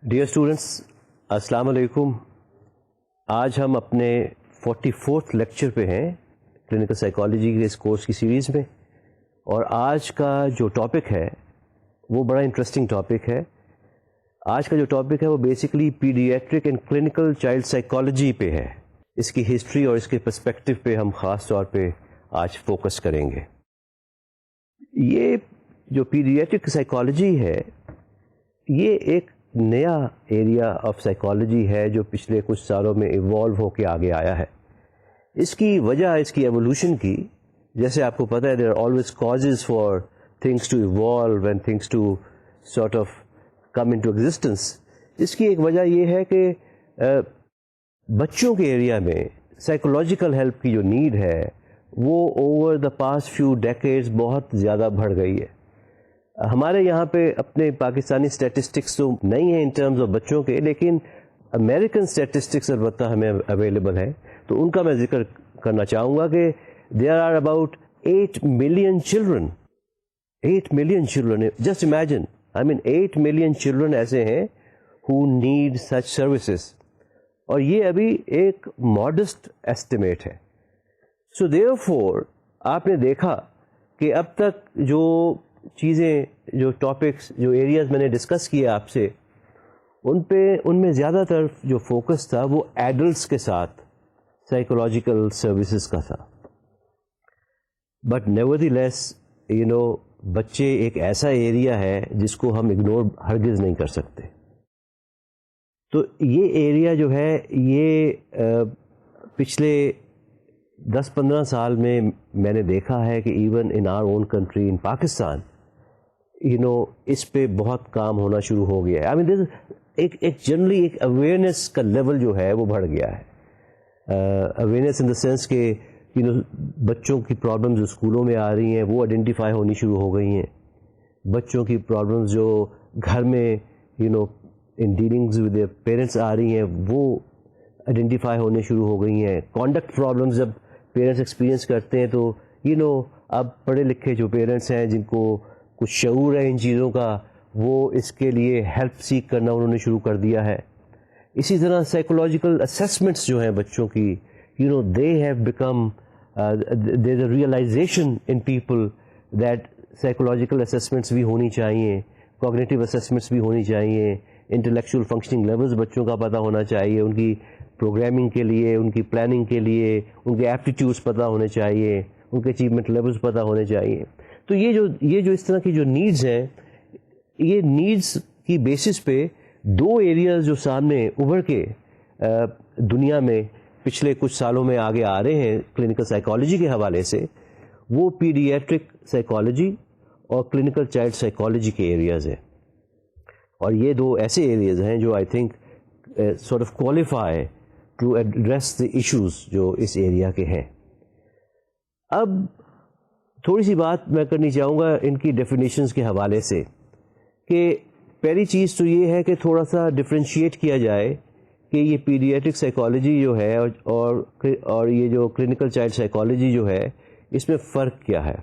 Dear students, السلام علیکم. آج ہم اپنے 44th لیکچر پہ ہیں کلینکل سائیکالوجی کے اس کورس کی سیریز میں، اور آج کا جو ٹاپک ہے وہ بڑا انٹرسٹنگ ٹاپک ہے. آج کا جو ٹاپک ہے وہ basically paediatric and clinical child psychology پہ ہے. اس کی ہسٹری اور اس کے پرسپیکٹو پہ ہم خاص طور پہ آج فوکس کریں گے. یہ جو پیڈیاٹرک سائیکالوجی ہے یہ ایک نیا ایریا آف سائیکالوجی ہے جو پچھلے کچھ سالوں میں ایوالو ہو کے آگے آیا ہے. اس کی وجہ اس کی ایوولوشن کی، جیسے آپ کو پتہ ہے there are always causes for things to evolve and things to sort of come into existence. اس کی ایک وجہ یہ ہے کہ بچوں کے ایریا میں سائیکولوجیکل ہیلپ کی جو نیڈ ہے وہ over the past few decades بہت زیادہ بڑھ گئی ہے. ہمارے یہاں پہ اپنے پاکستانی اسٹیٹسٹکس تو نہیں ہیں ان ٹرمز آف بچوں کے، لیکن امریکن اسٹیٹسٹکس البتہ ہمیں اویلیبل ہیں، تو ان کا میں ذکر کرنا چاہوں گا کہ there are about 8 million children. 8 million children, just imagine, 8 million children ایسے ہیں ہو نیڈ سچ سروسز، اور یہ ابھی ایک ماڈسٹ ایسٹیمیٹ ہے. سو دیئر فور آپ نے دیکھا کہ اب تک جو چیزیں، جو ٹاپکس، جو ایریاز میں نے ڈسکس کیے آپ سے، ان میں زیادہ تر جو فوکس تھا وہ ایڈلٹس کے ساتھ سائیکولوجیکل سروسز کا تھا. بٹ نیوردی لیس بچے ایک ایسا ایریا ہے جس کو ہم اگنور ہرگز نہیں کر سکتے. تو یہ ایریا جو ہے یہ پچھلے 10-15 سال میں نے دیکھا ہے کہ even in our own country in Pakistan اس پہ بہت کام ہونا شروع ہو گیا ہے. ایک جنرلی ایک اویئرنیس کا لیول جو ہے وہ بڑھ گیا ہے. اویئرنیس ان دا سینس کہ بچوں کی پرابلمز جو اسکولوں میں آ رہی ہیں وہ آئیڈینٹیفائی ہونی شروع ہو گئی ہیں. بچوں کی پرابلمز جو گھر میں ان ڈیلنگز ود دیئر پیرنٹس آ رہی ہیں وہ آئیڈینٹیفائی ہونے شروع ہو گئی ہیں. کانڈکٹ پرابلمز جب پیرنٹس ایکسپیرئنس کرتے ہیں تو اب پڑھے لکھے جو پیرنٹس ہیں جن کو کچھ شعور ہے ان چیزوں کا، وہ اس کے لیے ہیلپ سیک کرنا انہوں نے شروع کر دیا ہے. اسی طرح سائیکولوجیکل اسیسمنٹس جو ہیں بچوں کی، they have become there is a realisation in people that psychological assessments بھی ہونی چاہیے، کوگنیٹیو اسیسمنٹس بھی ہونی چاہیے، انٹلیکچوئل فنکشننگ لیولز بچوں کا پتہ ہونا چاہیے، ان کی پروگرامنگ کے لیے، ان کی پلاننگ کے لیے، ان کے ایپٹیٹیوڈس پتہ ہونے چاہیے، ان کے اچیومنٹ لیولز پتہ ہونے چاہیے. تو یہ جو اس طرح کی جو نیڈز ہیں، یہ نیڈز کی بیسس پہ 2 ایریاز جو سامنے ابھر کے دنیا میں پچھلے کچھ سالوں میں آگے آ رہے ہیں کلینکل سائیکالوجی کے حوالے سے، وہ پیڈیاٹرک سائیکالوجی اور کلینکل چائلڈ سائیکالوجی کے ایریاز ہیں. اور یہ 2 ایسے ایریاز ہیں جو I think sort of qualify to address the issues جو اس ایریا کے ہیں. اب تھوڑی سی بات میں کرنی چاہوں گا ان کی ڈیفینیشنز کے حوالے سے، کہ پہلی چیز تو یہ ہے کہ تھوڑا سا ڈفرینشیٹ کیا جائے کہ یہ پیڈیاٹرک سائیکالوجی جو ہے اور یہ جو کلینکل چائلڈ سائیکالوجی جو ہے اس میں فرق کیا ہے.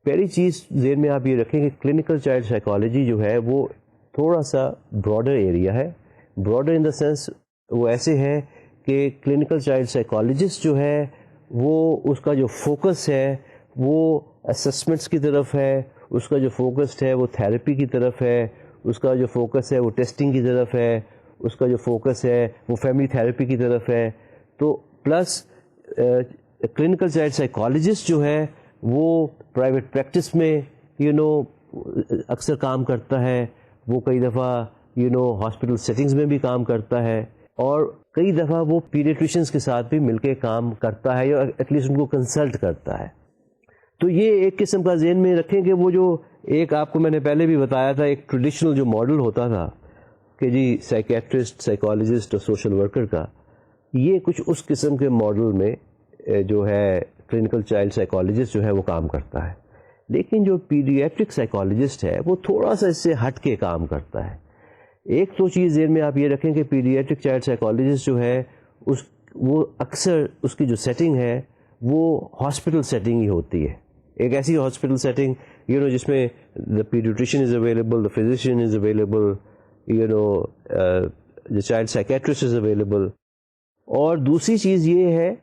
پہلی چیز ذہن میں آپ یہ رکھیں کہ کلینکل چائلڈ سائیکالوجی جو ہے وہ تھوڑا سا براڈر ایریا ہے. براڈر ان دا سینس وہ ایسے ہے کہ کلینکل چائلڈ سائیکالوجسٹ جو ہے وہ اس کا جو فوکس ہے وہ اسسمنٹس کی طرف ہے، اس کا جو فوکس ہے وہ تھیراپی کی طرف ہے، اس کا جو فوکس ہے وہ ٹیسٹنگ کی طرف ہے، اس کا جو فوکس ہے وہ فیملی تھیراپی کی طرف ہے. تو پلس کلینکل چائلڈ سائیکالوجسٹ جو ہے وہ پرائیویٹ پریکٹس میں اکثر کام کرتا ہے، وہ کئی دفعہ ہاسپٹل سیٹنگز میں بھی کام کرتا ہے، اور کئی دفعہ وہ پیڈیٹریشنس کے ساتھ بھی مل کے کام کرتا ہے یا ایٹ لیسٹ ان کو کنسلٹ کرتا ہے. تو یہ ایک قسم کا ذہن میں رکھیں کہ وہ جو ایک آپ کو میں نے پہلے بھی بتایا تھا ایک ٹریڈیشنل جو ماڈل ہوتا تھا کہ جی سائیکیٹرسٹ, سائیکالوجسٹ اور سوشل ورکر کا, یہ کچھ اس قسم کے ماڈل میں جو ہے کلینکل چائلڈ سائیکالوجسٹ جو ہے وہ کام کرتا ہے. لیکن جو پیڈیاٹرک سائیکالوجسٹ ہے وہ تھوڑا سا اس سے ہٹ کے کام کرتا ہے. ایک تو چیز ذہن میں آپ یہ رکھیں کہ پیڈیاٹرک چائلڈ سائیکالوجسٹ جو ہے وہ اکثر اس کی جو سیٹنگ ہے وہ ہاسپٹل سیٹنگ ہی ہوتی ہے. ایک ایسی ہاسپٹل سیٹنگ جس میں the paediatrician is available, the physician is available, the child psychiatrist is available. اور دوسری چیز یہ ہے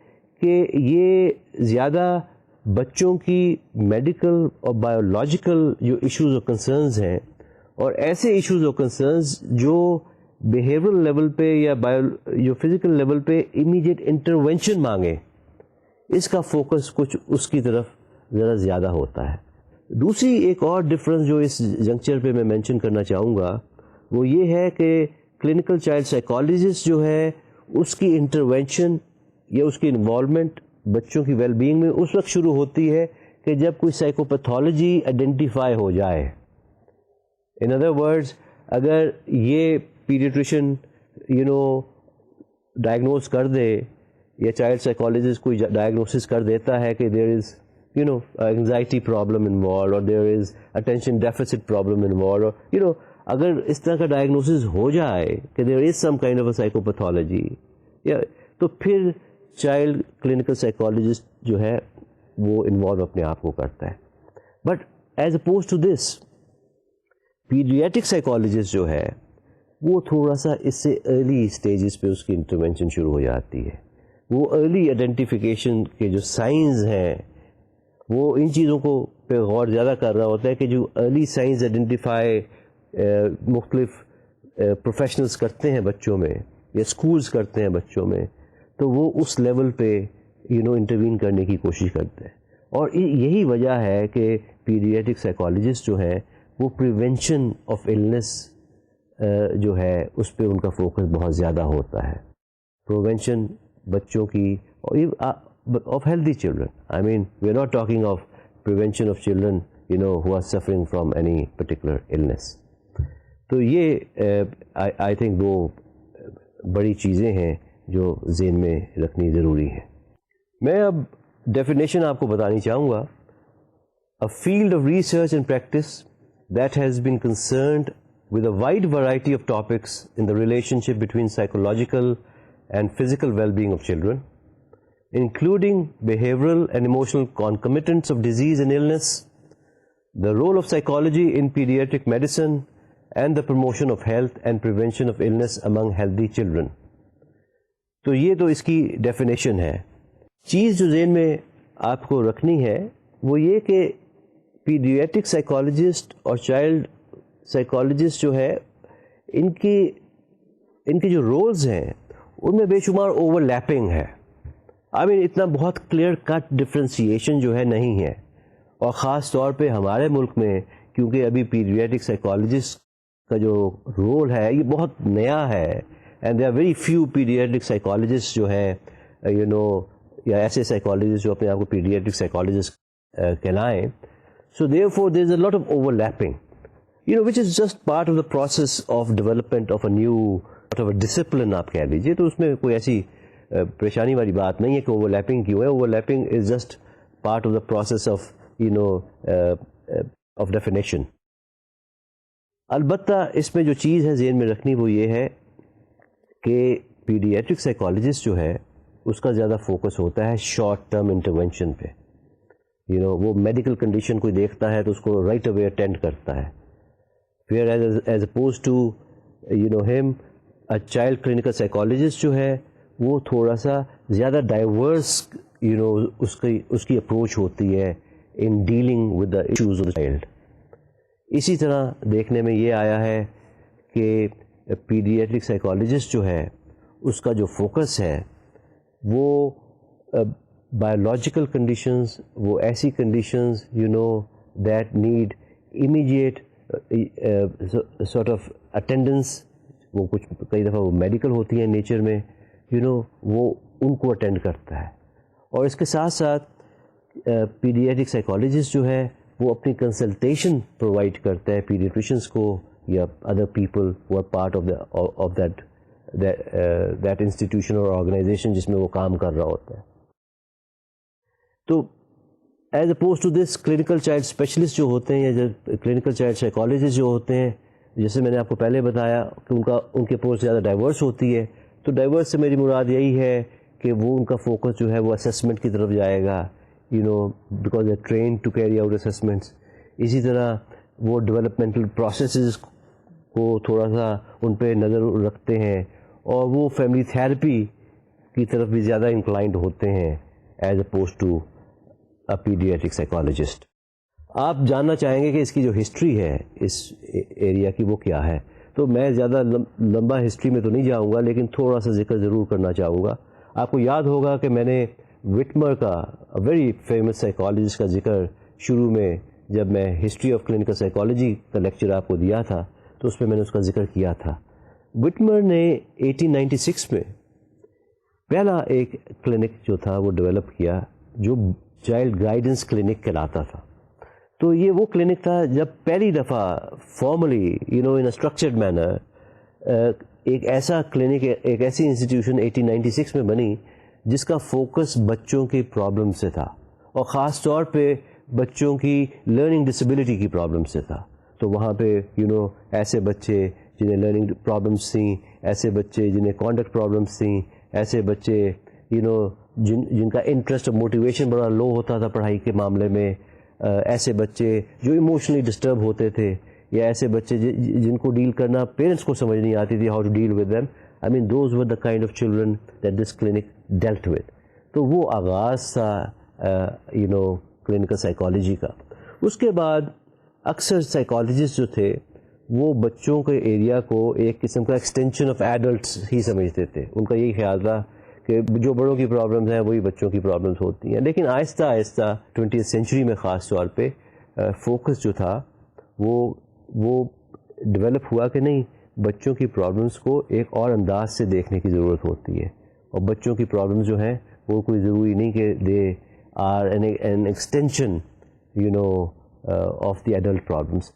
کہ یہ زیادہ بچوں کی میڈیکل اور بایولوجیکل جو ایشوز اور کنسرنز ہیں اور ایسے ایشوز اور کنسرنز جو بیہیورل لیول پہ یا جو فزیکل لیول پہ امیڈیٹ انٹرونشن مانگے, اس کا فوکس کچھ اس کی طرف ذرا زیادہ ہوتا ہے. دوسری ایک اور ڈفرنس جو اس جنکچر پہ میں مینشن کرنا چاہوں گا وہ یہ ہے کہ کلینکل چائلڈ سائیکالوجسٹ جو ہے اس کی انٹرونشن یا اس کی انوالومنٹ بچوں کی ویل بینگ میں اس وقت شروع ہوتی ہے کہ جب کوئی سائیکوپیتھولوجی آئیڈینٹیفائی ہو جائے. ان ادر ورڈز, اگر یہ پیڈیٹریشین ڈائگنوز کر دے یا چائلڈ سائیکالوجسٹ کوئی ڈائگنوسس کر دیتا ہے کہ دیر از anxiety problem involved or there is attention deficit problem involved or اگر اس طرح کا ڈائگنوسس ہو جائے کہ there is some kind of a psychopathology, تو پھر چائلڈ کلینکل سائیکالوجسٹ جو ہے وہ انوالو اپنے آپ کو کرتا ہے. But as opposed to this paediatric psychologist جو ہے وہ تھوڑا سا اس سے ارلی اسٹیجز پہ اس کی انٹرونشن شروع ہو جاتی ہے. وہ ارلی آئیڈینٹیفیکیشن کے جو سائنز ہیں وہ ان چیزوں کو پہ غور زیادہ کر رہا ہوتا ہے کہ جو ارلی سائنس آئیڈینٹیفائی مختلف پروفیشنلز کرتے ہیں بچوں میں یا اسکولز کرتے ہیں بچوں میں, تو وہ اس لیول پہ انٹروین کرنے کی کوشش کرتے ہیں. اور یہی وجہ ہے کہ پیڈیاٹرک سائیکالوجسٹ جو ہے وہ پریونشن آف النس جو ہے اس پہ ان کا فوکس بہت زیادہ ہوتا ہے. پریونشن بچوں کی of healthy children. I mean, we're not talking of prevention of children, who are suffering from any particular illness. تو یہ I think دو بڑی چیزیں ہیں جو ذہن میں رکھنی ضروری ہے. میں اب ڈیفینیشن آپ کو بتانی چاہوں گا. A field of research and practice that has been concerned with a wide variety of topics in the relationship between psychological and physical well-being of children, including behavioral and emotional concomitants of disease and illness, the role of psychology in pediatric medicine, and the promotion of health and prevention of illness among healthy children. تو یہ تو اس کی definition ہے. چیز جو ذہن میں آپ کو رکھنی ہے وہ یہ کہ پیڈیاٹرک سائیکالوجسٹ اور چائلڈ سائیکالوجسٹ جو ہے ان کے جو رولز ہیں ان میں بے شمار اوور لیپنگ ہے. اتنا بہت کلیئر کٹ ڈفرینسیشن جو ہے نہیں ہے. اور خاص طور پہ ہمارے ملک میں کیونکہ ابھی پیڈیاٹرک سائیکالوجسٹ کا جو رول ہے یہ بہت نیا ہے, and there are very few paediatric psychologist جو ہے یا ایسے سائیکالوجسٹ جو اپنے آپ کو پیڈیاٹرک سائیکالوجسٹ کہلائیں. So therefore there is a lot of overlapping which is just part of the process of development of a new discipline آپ کہہ لیجیے. تو اس میں کوئی ایسی پریشانی والی بات نہیں ہے کہ اوور لیپنگ کیوں ہے. Over lapping is just part of the process of of definition. البتہ اس میں جو چیز ہے ذہن میں رکھنی وہ یہ ہے کہ پیڈیاٹرک سائیکالوجسٹ جو ہے اس کا زیادہ فوکس ہوتا ہے شارٹ ٹرم انٹرونشن پہ. وہ میڈیکل کنڈیشن کوئی دیکھتا ہے تو اس کو رائٹ اوے اٹینڈ کرتا ہے. ویئر ایز اپوز ٹو ہم چائلڈ کلینکل سائیکالوجسٹ جو ہے وہ تھوڑا سا زیادہ ڈائیورس اس کی اپروچ ہوتی ہے in dealing with the issues of child. اسی طرح دیکھنے میں یہ آیا ہے کہ پیڈیاٹرک سائیکالوجسٹ جو ہے اس کا جو فوکس ہے وہ بایولوجیکل کنڈیشنز, وہ ایسی conditions that need immediate sort of attendance. وہ کچھ کئی دفعہ وہ میڈیکل ہوتی ہیں نیچر میں, وہ ان کو اٹینڈ کرتا ہے. اور اس کے ساتھ ساتھ پیڈیاٹرک سائیکالوجسٹ جو ہے وہ اپنی کنسلٹیشن پرووائڈ کرتا ہے پیڈیاٹریشنس کو یا other people who are part of that institution اور آرگنائزیشن جس میں وہ کام کر رہا ہوتا ہے. تو as opposed to this clinical child specialist جو ہوتے ہیں یا کلینکل چائلڈ سائیکالوجسٹ جو ہوتے ہیں, جیسے میں نے آپ کو پہلے بتایا کہ ان کے پوسٹ زیادہ ڈائیورس ہوتی ہے. تو ڈائیورس سے میری مراد یہی ہے کہ وہ ان کا فوکس جو ہے وہ اسیسمنٹ کی طرف جائے گا, because they train to carry out assessments. اسی طرح وہ ڈیولپمنٹل پروسیسز کو تھوڑا سا ان پہ نظر رکھتے ہیں, اور وہ فیملی تھیراپی کی طرف بھی زیادہ انکلائنڈ ہوتے ہیں as opposed to a paediatric psychologist. آپ جاننا چاہیں گے کہ اس کی جو ہسٹری ہے اس ایریا کی وہ کیا ہے. تو میں زیادہ لمبا ہسٹری میں تو نہیں جاؤں گا, لیکن تھوڑا سا ذکر ضرور کرنا چاہوں گا. آپ کو یاد ہوگا کہ میں نے وٹمر کا ویری فیمس سائیکالوجسٹ کا ذکر شروع میں جب میں ہسٹری آف کلینکل سائیکالوجی کا لیکچر آپ کو دیا تھا تو اس میں نے اس کا ذکر کیا تھا. وٹمر نے 1896 میں پہلا ایک کلینک جو تھا وہ ڈیولپ کیا جو چائلڈ گائیڈنس کلینک کہلاتا تھا. تو یہ وہ کلینک تھا جب پہلی دفعہ formally in a structured manner ایک ایسا کلینک, ایک ایسی انسٹیٹیوشن 1896 میں بنی جس کا فوکس بچوں کی پرابلم سے تھا, اور خاص طور پہ بچوں کی لرننگ ڈسیبلٹی کی پرابلم سے تھا. تو وہاں پہ ایسے بچے جنہیں لرننگ پرابلمس تھیں, ایسے بچے جنہیں کانڈکٹ پرابلمس تھیں, ایسے بچے جن کا انٹرسٹ اور موٹیویشن بڑا لو ہوتا تھا پڑھائی کے معاملے میں, ایسے بچے جو ایموشنلی ڈسٹرب ہوتے تھے, یا ایسے بچے جن کو ڈیل کرنا پیرنٹس کو سمجھ نہیں آتی تھی, how to deal with them. I mean those were the kind of children that this clinic dealt with. تو وہ آغاز تھا کلینکل سائیکالوجی کا. اس کے بعد اکثر سائیکالوجسٹ جو تھے وہ بچوں کے ایریا کو ایک قسم کا ایکسٹینشن آف ایڈلٹس ہی سمجھتے تھے. ان کا یہی خیال تھا کہ جو بڑوں کی پرابلمز ہیں وہی بچوں کی پرابلمز ہوتی ہیں. لیکن آہستہ آہستہ 20th سینچری میں خاص طور پہ فوکس جو تھا وہ ڈیولپ ہوا کہ نہیں, بچوں کی پرابلمز کو ایک اور انداز سے دیکھنے کی ضرورت ہوتی ہے, اور بچوں کی پرابلمز جو ہیں وہ کوئی ضروری نہیں کہ they are an extension of the adult problems.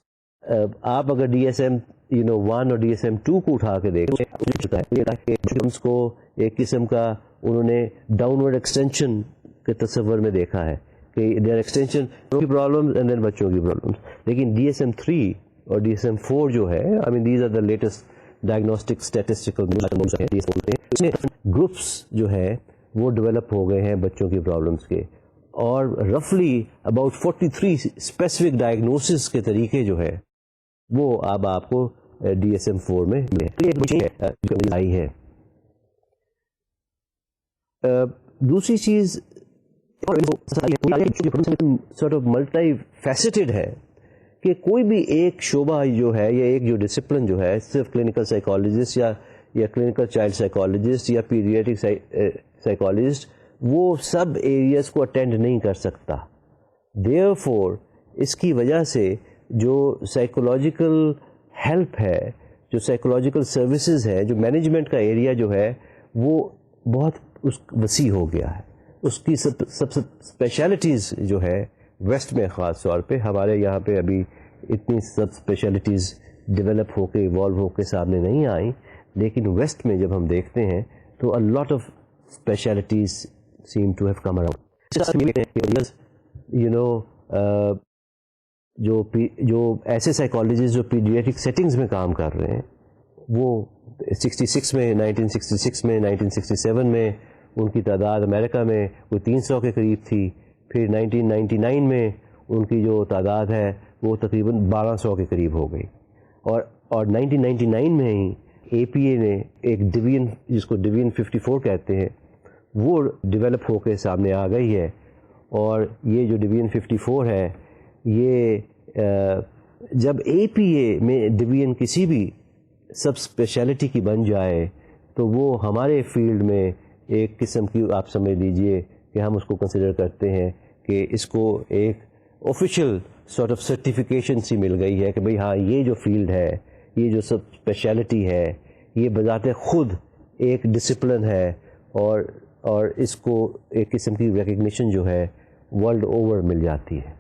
آپ اگر DSM 1 اور DSM 2 کو اٹھا کے دیکھیں کو ایک قسم کا انہوں نے ڈاؤنورڈ ایکسٹینشن کے تصور میں دیکھا ہے کہ دیر ایکسٹینشن کی پرابلمز اینڈ دین بچوں کی پرابلمز. لیکن DSM 3 اور DSM 4 جو ہے, I mean these are the latest diagnostic statistical groups جو ہے وہ ڈیولپ ہو گئے ہیں بچوں کی پرابلمس کے, اور رفلی اباؤٹ 43 اسپیسیفک ڈائگنوسس کے طریقے جو ہے وہ اب آپ کو DSM 4 میں آئی ہے. دوسری چیز سارٹ آف ملٹی فیسٹڈ ہے کہ کوئی بھی ایک شعبہ جو ہے یا ایک جو ڈسپلن جو ہے صرف کلینکل سائیکالوجسٹ یا کلینکل چائلڈ سائیکالوجسٹ یا پیڈیاٹرک سائیکالوجسٹ وہ سب ایریاز کو اٹینڈ نہیں کر سکتا. دیئر فور اس کی وجہ سے جو سائیکولوجیکل ہیلپ ہے, جو سائیکولوجیکل سروسز ہے, جو مینجمنٹ کا ایریا جو ہے وہ بہت وسیع ہو گیا ہے. اس کی سب اسپیشلٹیز جو ہے ویسٹ میں خاص طور پہ, ہمارے یہاں پہ ابھی اتنی سب اسپیشلٹیز ڈیولپ ہو کے ایوالو ہو کے سامنے نہیں آئیں, لیکن ویسٹ میں جب ہم دیکھتے ہیں تو a lot of specialties seem to have come around. جو ایسے سائیکالوجسٹ جو پیڈیاٹرک سیٹنگز میں کام کر رہے ہیں وہ 1966 میں 1967 میں ان کی تعداد امریکہ میں کوئی 300 کے قریب تھی. پھر 1999 میں ان کی جو تعداد ہے وہ تقریباً 1200 کے قریب ہو گئی. اور 1999 میں ہی APA نے ایک ڈویژن جس کو ڈویژن 54 کہتے ہیں وہ ڈیولپ ہو کے سامنے آ گئی ہے. اور یہ جو ڈویژن 54 ہے یہ جب APA میں ڈویژن کسی بھی سب اسپیشلٹی کی بن جائے تو وہ ہمارے فیلڈ میں ایک قسم کی آپ سمجھ لیجئے کہ ہم اس کو کنسیڈر کرتے ہیں کہ اس کو ایک آفیشیل سارٹ آف سرٹیفکیشن سی مل گئی ہے کہ بھئی ہاں یہ جو فیلڈ ہے, یہ جو سب اسپیشلٹی ہے, یہ بذات خود ایک ڈسپلن ہے اور اس کو ایک قسم کی ریکگنیشن جو ہے ورلڈ اوور مل جاتی ہے.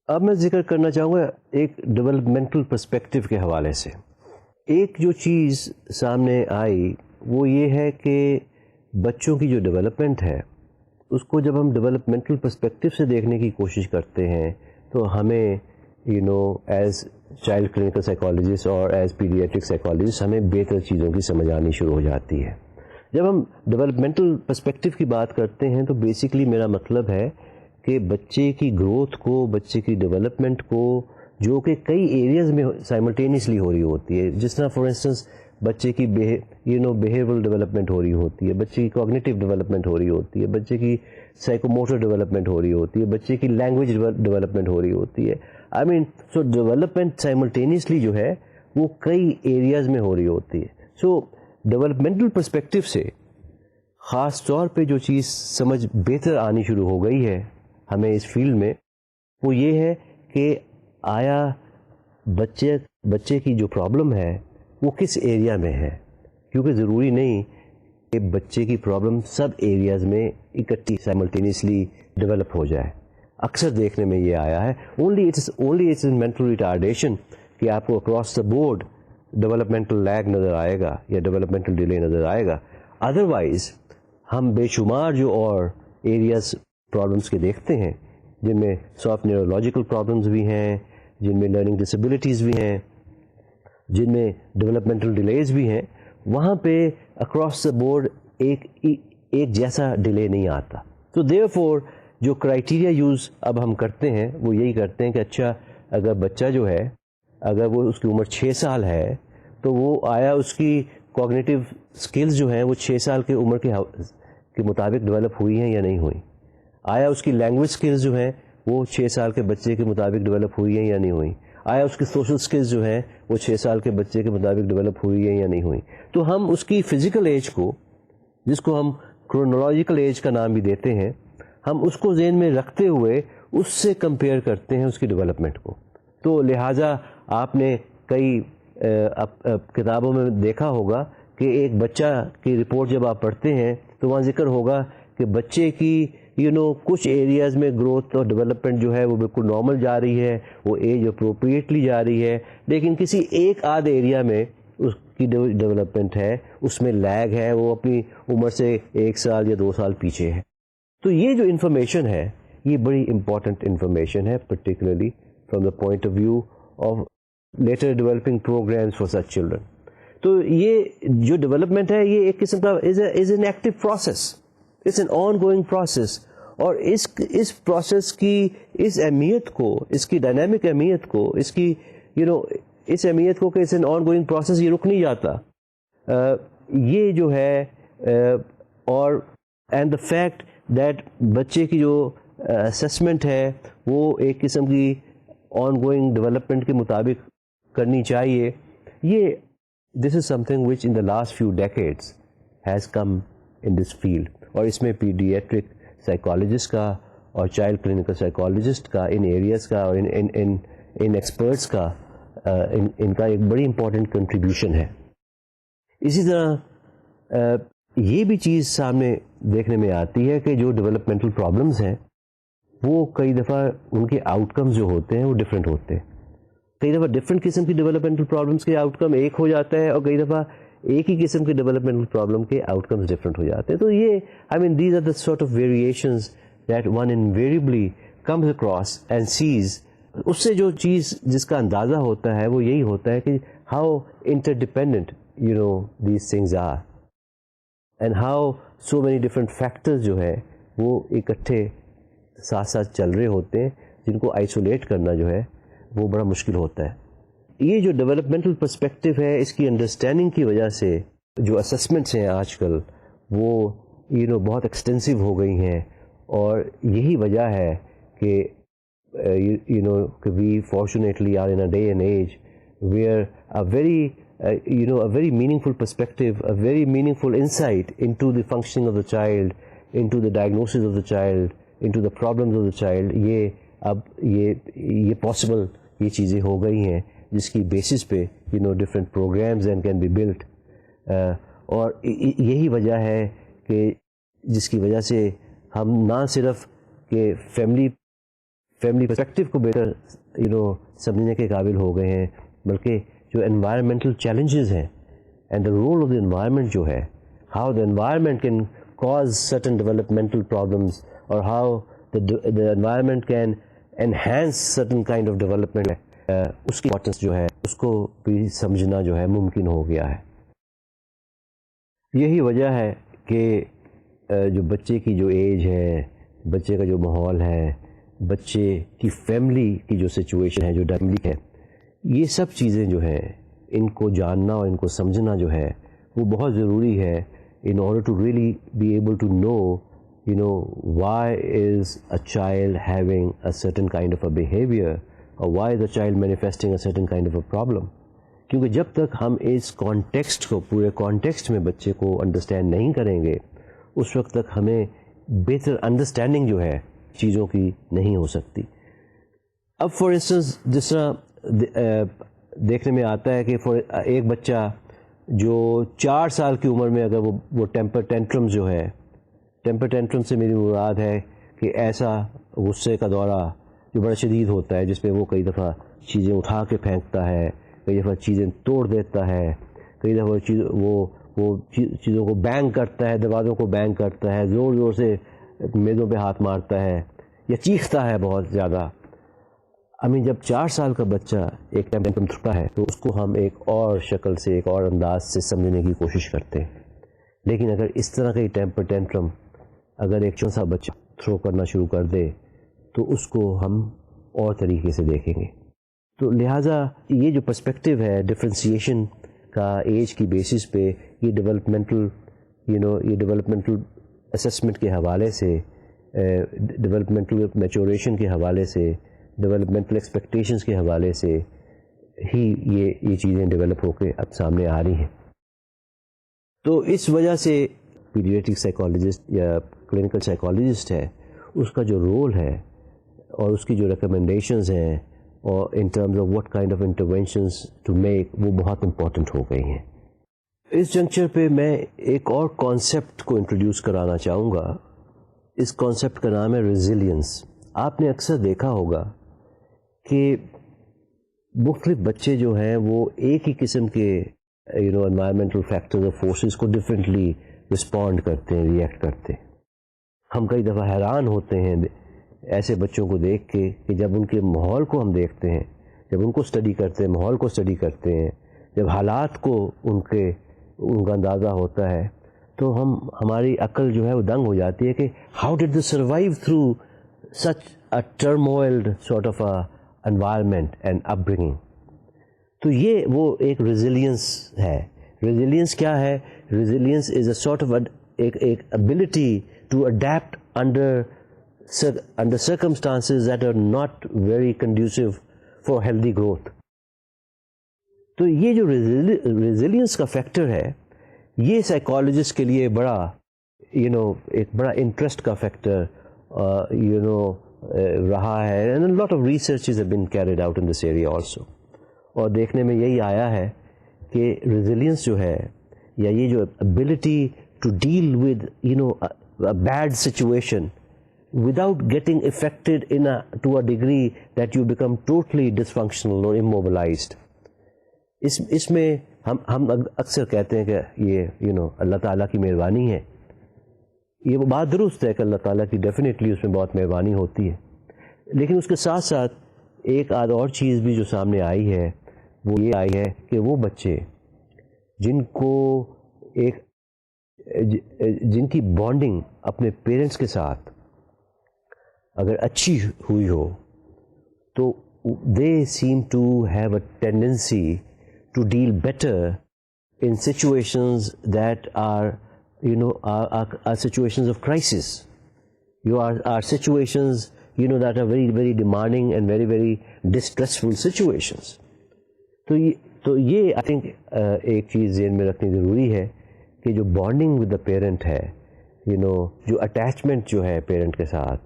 اب میں ذکر کرنا چاہوں گا ایک ڈیولپمنٹل پرسپیکٹو کے حوالے سے. ایک جو چیز سامنے آئی وہ یہ ہے کہ بچوں کی جو ڈیولپمنٹ ہے اس کو جب ہم ڈیولپمنٹل پرسپیکٹو سے دیکھنے کی کوشش کرتے ہیں تو ہمیں ایز چائلڈ کلینکل سائیکالوجسٹ اور ایز پیڈیاٹرک سائیکالوجسٹ ہمیں بہتر چیزوں کی سمجھ آنی شروع ہو جاتی ہے. جب ہم ڈیولپمنٹل پرسپیکٹو کی بات کرتے ہیں تو بیسکلی میرا مطلب ہے کہ بچے کی گروتھ کو، بچے کی ڈیولپمنٹ کو، جو کہ کئی ایریاز میں سائملٹینیسلی ہو رہی ہوتی ہے، جس طرح فار انسٹنس بچے کی بیہیورل ڈیولپمنٹ ہو رہی ہوتی ہے، بچے کی کوگنیٹیو ڈیولپمنٹ ہو رہی ہوتی ہے، بچے کی سائیکوموٹر ڈیولپمنٹ ہو رہی ہوتی ہے، بچے کی لینگویج ڈیولپمنٹ ہو رہی ہوتی ہے. سو ڈیولپمنٹ سائملٹینیسلی جو ہے وہ کئی ایریاز میں ہو رہی ہوتی ہے. سو ڈیولپمنٹل پرسپیکٹو سے خاص طور پہ جو چیز سمجھ بہتر آنی شروع ہو گئی ہے ہمیں اس فیلڈ میں وہ یہ ہے کہ آیا بچے کی جو پرابلم ہے وہ کس ایریا میں ہے، کیونکہ ضروری نہیں کہ بچے کی پرابلم سب ایریاز میں اکٹھی سائملٹینیسلی ڈیولپ ہو جائے. اکثر دیکھنے میں یہ آیا ہے اونلی اٹس مینٹل ریٹارڈیشن کہ آپ کو across the board developmental league نظر آئے گا یا ڈیولپمنٹل ڈیلے نظر آئے گا. ادروائز ہم بے شمار جو اور ایریاز پرابلمس کے دیکھتے ہیں جن میں سافٹ نیورولوجیکل پرابلمس بھی ہیں، جن میں لرننگ ڈسیبلٹیز بھی ہیں، جن میں ڈیولپمنٹل ڈیلیز بھی ہیں، وہاں پہ اکراس دا بورڈ ایک جیسا ڈیلے نہیں آتا. تو دیئر فور جو کرائیٹیریا یوز اب ہم کرتے ہیں وہ یہی کرتے ہیں کہ اچھا اگر بچہ جو ہے اگر وہ اس کی عمر 6 سال ہے تو وہ آیا اس کی کوگنیٹیو اسکلز جو ہیں وہ 6 سال کی عمر کے مطابق ڈیولپ ہوئی ہیں یا نہیں ہوئی. آیا اس کی لینگویج اسکلز جو ہیں وہ 6 سال کے بچے کے مطابق ڈیولپ ہوئی ہیں یا نہیں ہوئی. آیا اس کی سوشل اسکلز جو ہیں وہ 6 سال کے بچے کے مطابق ڈیولپ ہوئی ہیں یا نہیں ہوئی. تو ہم اس کی فزیکل ایج کو، جس کو ہم کرونولوجیکل ایج کا نام بھی دیتے ہیں، ہم اس کو ذہن میں رکھتے ہوئے اس سے کمپیئر کرتے ہیں اس کی ڈیولپمنٹ کو. تو لہٰذا آپ نے کئی کتابوں میں دیکھا ہوگا کہ ایک بچہ کی رپورٹ جب آپ پڑھتے ہیں تو وہاں ذکر ہوگا کہ بچے کی کچھ ایریاز میں گروتھ اور ڈیولپمنٹ جو ہے وہ بالکل نارمل جا رہی ہے، وہ ایج اپروپریٹلی جا رہی ہے، لیکن کسی ایک آدھ ایریا میں اس کی ڈیولپمنٹ ہے، اس میں لیگ ہے، وہ اپنی عمر سے 1 سال یا 2 سال پیچھے ہے. تو یہ جو انفارمیشن ہے یہ بڑی امپورٹنٹ انفارمیشن ہے، particularly from the point of view of later developing programmes for such children. تو یہ جو ڈیولپمنٹ ہے یہ ایک قسم کا is an active process, it's an ongoing process. اور اس پروسیس کی اس اہمیت کو، اس کی ڈائنامک اہمیت کو، اس کی اس اہمیت کو کہ it's an ongoing process, یہ رک نہیں جاتا. یہ جو ہے اور اینڈ دا فیکٹ دیٹ بچے کی جو اسیسمنٹ ہے وہ ایک قسم کی آن گوئنگ ڈیولپمنٹ کے مطابق کرنی چاہیے. یہ this is something which in the last few decades has come in this field. اور اس میں پیڈیاٹرک سائیکالوجسٹ کا اور چائلڈ کلینکل سائیکالوجسٹ کا ان ایریاز کا اور ان ایکسپرٹس کا ان کا ایک بڑی امپورٹنٹ کنٹریبیوشن ہے. اسی طرح یہ بھی چیز سامنے دیکھنے میں آتی ہے کہ جو ڈیولپمنٹل پرابلمس ہیں وہ کئی دفعہ ان کے آؤٹ کمز جو ہوتے ہیں وہ ڈفرینٹ ہوتے ہیں. کئی دفعہ ڈفرینٹ قسم کی ڈیولپمنٹل پرابلمس کے آؤٹ کم ایک ہو جاتا ہے اور کئی دفعہ ایک ہی قسم کے ڈیولپمنٹل پرابلم کے آؤٹ کمز ڈفرینٹ ہو جاتے ہیں. تو یہ these are the sort of variations that one invariably comes across اینڈ سیز. اس سے جو چیز جس کا اندازہ ہوتا ہے وہ یہی ہوتا ہے کہ how interdependent these things are and how so many different factors جو ہے وہ اکٹھے ساتھ ساتھ چل رہے ہوتے ہیں، جن کو آئسولیٹ کرنا جو ہے وہ بڑا مشکل ہوتا ہے. یہ جو ڈیولپمنٹل پرسپیکٹو ہے اس کی انڈرسٹینڈنگ کی وجہ سے جو اسسمنٹس ہیں آج کل وہ بہت ایکسٹینسو ہو گئی ہیں. اور یہی وجہ ہے کہ we fortunately are in a day and age where a very meaningful perspective, a very meaningful insight into the functioning of the child, into the diagnosis of the child, into the problems of the child. یہ possible یہ چیزیں ہو گئی ہیں جس کی basis پہ different programs and can be built. اور یہی وجہ ہے کہ جس کی وجہ سے ہم نہ صرف کہ فیملی پرسپیکٹو کو بیٹر سمجھنے کے قابل ہو گئے ہیں، بلکہ جو انوائرمنٹل چیلنجز ہیں and the role of the environment جو ہے، how the environment can cause certain developmental problems اور how the environment can enhance certain kind of development, اس کی امپورٹنس جو ہے اس کو بھی سمجھنا جو ہے ممکن ہو گیا ہے. یہی وجہ ہے کہ جو بچے کی جو ایج ہے، بچے کا جو ماحول ہے، بچے کی فیملی کی جو سچویشن ہے، جو ڈائنامک ہے، یہ سب چیزیں جو ہیں ان کو جاننا اور ان کو سمجھنا جو ہے وہ بہت ضروری ہے in order to really be able to know why is a child having a certain kind of a behavior or why is a child manifesting a certain kind of a problem. کیونکہ جب تک ہم اس context کو، پورے context میں بچے کو understand نہیں کریں گے، اس وقت تک ہمیں بہتر انڈرسٹینڈنگ جو ہے چیزوں کی نہیں ہو سکتی. اب فار انسٹنس جس طرح دیکھنے میں آتا ہے کہ ایک بچہ جو 4 سال کی عمر میں اگر وہ ٹیمپر ٹینٹرم جو ہے، ٹیمپر ٹینٹرم سے میری مراد ہے کہ ایسا غصے کا دورہ جو بڑا شدید ہوتا ہے، جس میں وہ کئی دفعہ چیزیں اٹھا کے پھینکتا ہے، کئی دفعہ چیزیں توڑ دیتا ہے، کئی دفعہ وہ چیزوں کو بینگ کرتا ہے، دروازوں کو بینگ کرتا ہے، زور زور سے میزوں پہ ہاتھ مارتا ہے یا چیختا ہے بہت زیادہ. جب 4 سال کا بچہ ایک ٹیمپر تھرتا ہے تو اس کو ہم ایک اور شکل سے، ایک اور انداز سے سمجھنے کی کوشش کرتے ہیں. لیکن اگر اس طرح کا ٹیمپر ٹینٹرم اگر ایک چھوٹا بچہ تھرو کرنا شروع کر دے تو اس کو ہم اور طریقے سے دیکھیں گے. تو لہٰذا یہ جو پرسپیکٹو ہے ڈفرینسیشن کا ایج کی بیسس پہ، یہ ڈیولپمنٹل اسسمنٹ کے حوالے سے، ڈیولپمنٹل میچوریشن کے حوالے سے، ڈیولپمنٹل ایکسپیکٹیشنس کے حوالے سے ہی یہ چیزیں ڈیولپ ہو کے اب سامنے آ رہی ہیں. تو اس وجہ سے پیڈیاٹرک سائیکالوجسٹ یا کلینکل سائیکالوجسٹ ہے، اس کا جو رول ہے اور اس کی جو ریکمنڈیشنز ہیں اور in terms of what kind of interventions to make, وہ بہت امپورٹنٹ ہو گئی ہیں. اس جنکچر پہ میں ایک اور کانسیپٹ کو انٹروڈیوس کرانا چاہوں گا. اس کانسیپٹ کا نام ہے ریزیلینس. آپ نے اکثر دیکھا ہوگا کہ مختلف بچے جو ہیں وہ ایک ہی قسم کے انوائرمنٹل فیکٹرز اور فورسز کو ڈفرینٹلی رسپونڈ کرتے ہیں، ریئیکٹ کرتے ہیں. ہم کئی دفعہ حیران ہوتے ہیں ایسے بچوں کو دیکھ کے کہ جب ان کے ماحول کو ہم دیکھتے ہیں، جب ان کو اسٹڈی کرتے ہیں، ماحول کو اسٹڈی کرتے ہیں، جب حالات کو ان کا اندازہ ہوتا ہے، تو ہماری عقل جو ہے وہ دنگ ہو جاتی ہے کہ how did they survive through such a turmoiled sort of a environment and upbringing. تو یہ وہ ایک ریزیلینس ہے. ریزیلینس کیا ہے؟ Resilience is a sort of ایک ability to adapt under circumstances that are not very conducive for healthy growth. تو یہ جو ریزیلینس کا فیکٹر ہے، یہ سائیکالوجسٹ کے لیے بڑا ایک بڑا انٹرسٹ کا فیکٹر رہا ہے. and a lot of researches have been carried out in this area also. اور دیکھنے میں یہی آیا ہے کہ ریزیلینس جو ہے یا یہ جو ability to deal with a bad situation without getting affected to a degree that you become totally dysfunctional or immobilized. اس میں ہم اکثر کہتے ہیں کہ یہ اللہ تعالیٰ کی مہربانی ہے. یہ بات درست ہے کہ اللہ تعالیٰ کی ڈیفینیٹلی اس میں بہت مہربانی ہوتی ہے، لیکن اس کے ساتھ ساتھ ایک آدھ اور چیز بھی جو سامنے آئی ہے وہ یہ آئی ہے کہ وہ بچے جن کی بانڈنگ اپنے پیرنٹس کے ساتھ اگر اچھی ہوئی ہو تو they seem to have a tendency to deal better in situations that are situations of crisis. Are situations that are very very demanding and very very distressful situations. تو یہ آئی تھنک ایک چیز ذہن میں رکھنی ضروری ہے کہ جو بانڈنگ ود دا پیرنٹ ہے، جو اٹیچمنٹ جو ہے پیرنٹ کے ساتھ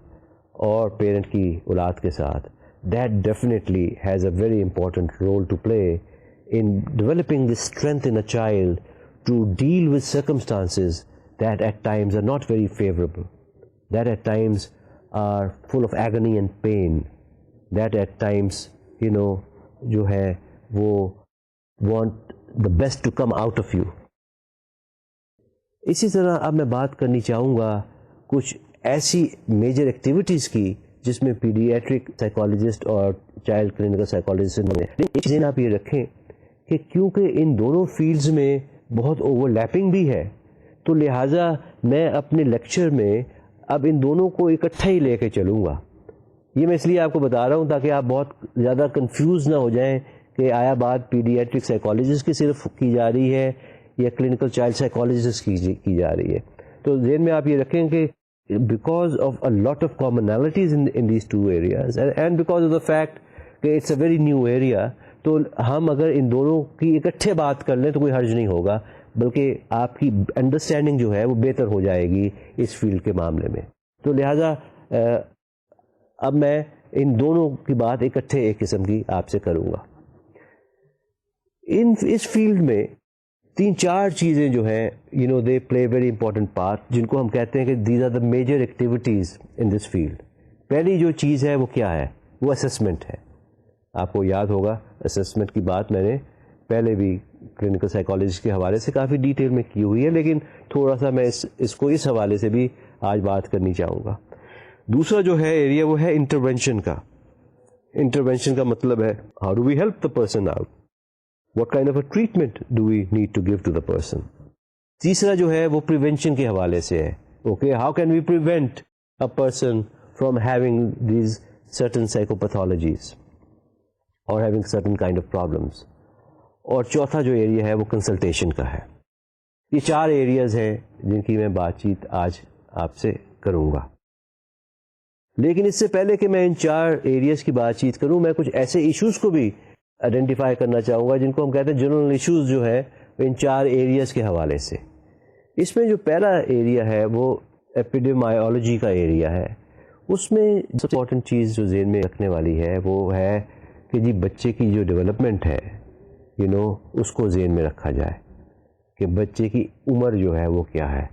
اور پیرنٹ کی اولاد کے ساتھ، that definitely has a very important role to play in developing this strength in a child to deal with circumstances that at times are not very favorable, that at times are full of agony and pain, that at times, جو ہے وہ want the best to come out of you. اسی طرح اب میں بات کرنی چاہوں گا کچھ ایسی میجر ایکٹیویٹیز کی جس میں پیڈیاٹرک سائیکالوجسٹ اور چائلڈ کلینکل سائیکالوجسٹ نے آپ یہ رکھیں کہ کیونکہ ان دونوں فیلڈز میں بہت اوور لیپنگ بھی ہے، تو لہٰذا میں اپنے لیکچر میں اب ان دونوں کو اکٹھا ہی لے کے چلوں گا. یہ میں اس لیے آپ کو بتا رہا ہوں تاکہ آپ بہت زیادہ کنفیوز نہ ہو جائیں کہ آیا بات پیڈیاٹرک سائیکالوجسٹ کی صرف کی جا رہی ہے یا کلینکل چائلڈ سائیکالوجسٹ کی جا رہی ہے. تو ذہن میں آپ یہ رکھیں کہ because of a lot of commonalities in these two areas and because of the fact کہ it's a very new area, تو ہم اگر ان دونوں کی اکٹھے بات کر لیں تو کوئی حرج نہیں ہوگا، بلکہ آپ کی انڈرسٹینڈنگ جو ہے وہ بہتر ہو جائے گی اس فیلڈ کے معاملے میں. تو لہٰذا اب میں ان دونوں کی بات اکٹھے ایک قسم کی آپ سے کروں گا. اس فیلڈ میں 3-4 چیزیں جو ہیں they play very important part, جن کو ہم کہتے ہیں کہ these are the major activities in this field. پہلی جو چیز ہے وہ کیا ہے؟ وہ اسسمنٹ ہے. آپ کو یاد ہوگا اسسمنٹ کی بات میں نے پہلے بھی کلینکل سائیکالوجسٹ کے حوالے سے کافی ڈیٹیل میں کی ہوئی ہے، لیکن تھوڑا سا میں اس کو اس حوالے سے بھی آج بات کرنی چاہوں گا. دوسرا جو ہے ایریا وہ ہے انٹرونشن کا. انٹرونشن کا مطلب ہے how do we help the person out, what kind of a treatment do we need to give to the person. تیسرا جو ہے وہ پریونشن کے حوالے سے ہے. Okay, how can we prevent a person from having these certain psychopathologies اور having certain kind of problems. اور چوتھا جو ایریا ہے وہ کنسلٹیشن کا ہے. یہ 4 ایریاز ہیں جن کی میں بات چیت آج آپ سے کروں گا. لیکن اس سے پہلے کہ میں ان 4 ایریاز کی بات چیت کروں، میں کچھ ایسے ایشوز کو بھی آئیڈینٹیفائی کرنا چاہوں گا جن کو ہم کہتے ہیں جنرل ایشوز جو ہے ان 4 ایریاز کے حوالے سے. اس میں جو پہلا ایریا ہے وہ ایپیڈیمیالوجی کا ایریا ہے. اس میں سب سے امپورٹنٹ چیز جو ذہن میں رکھنے والی ہے وہ ہے کہ جی بچے کی جو ڈیولپمنٹ ہے اس کو ذہن میں رکھا جائے کہ بچے کی عمر جو ہے وہ کیا ہے.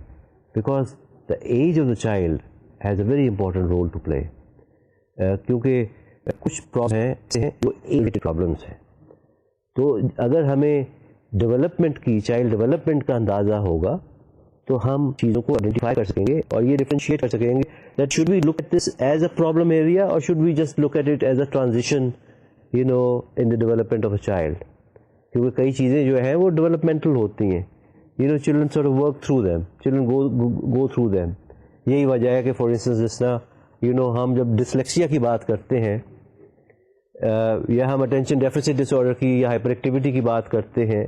Because the age of the child has a very important role to play. کیونکہ کچھ پرابلم ہیں جو ایج پرابلمس ہیں. تو اگر ہمیں ڈیولپمنٹ کی چائلڈ ڈیولپمنٹ کا اندازہ ہوگا تو ہم چیزوں کو آئیڈینٹیفائی کر سکیں گے اور یہ ڈفرینشیٹ کر سکیں گے that should we look at this as a problem area اور should we just look at it as a transition in the development of a child. کیونکہ کئی چیزیں جو ہیں وہ ڈیولپمنٹل ہوتی ہیں. Children sort of work through them, children go through them. یہی وجہ ہے کہ فار انسٹنس جس طرح ہم جب ڈسلیکسیا کی بات کرتے ہیں یا ہم اٹینشن ڈیفیسٹ ڈس آرڈر کی یا ہائپر ایکٹیویٹی کی بات کرتے ہیں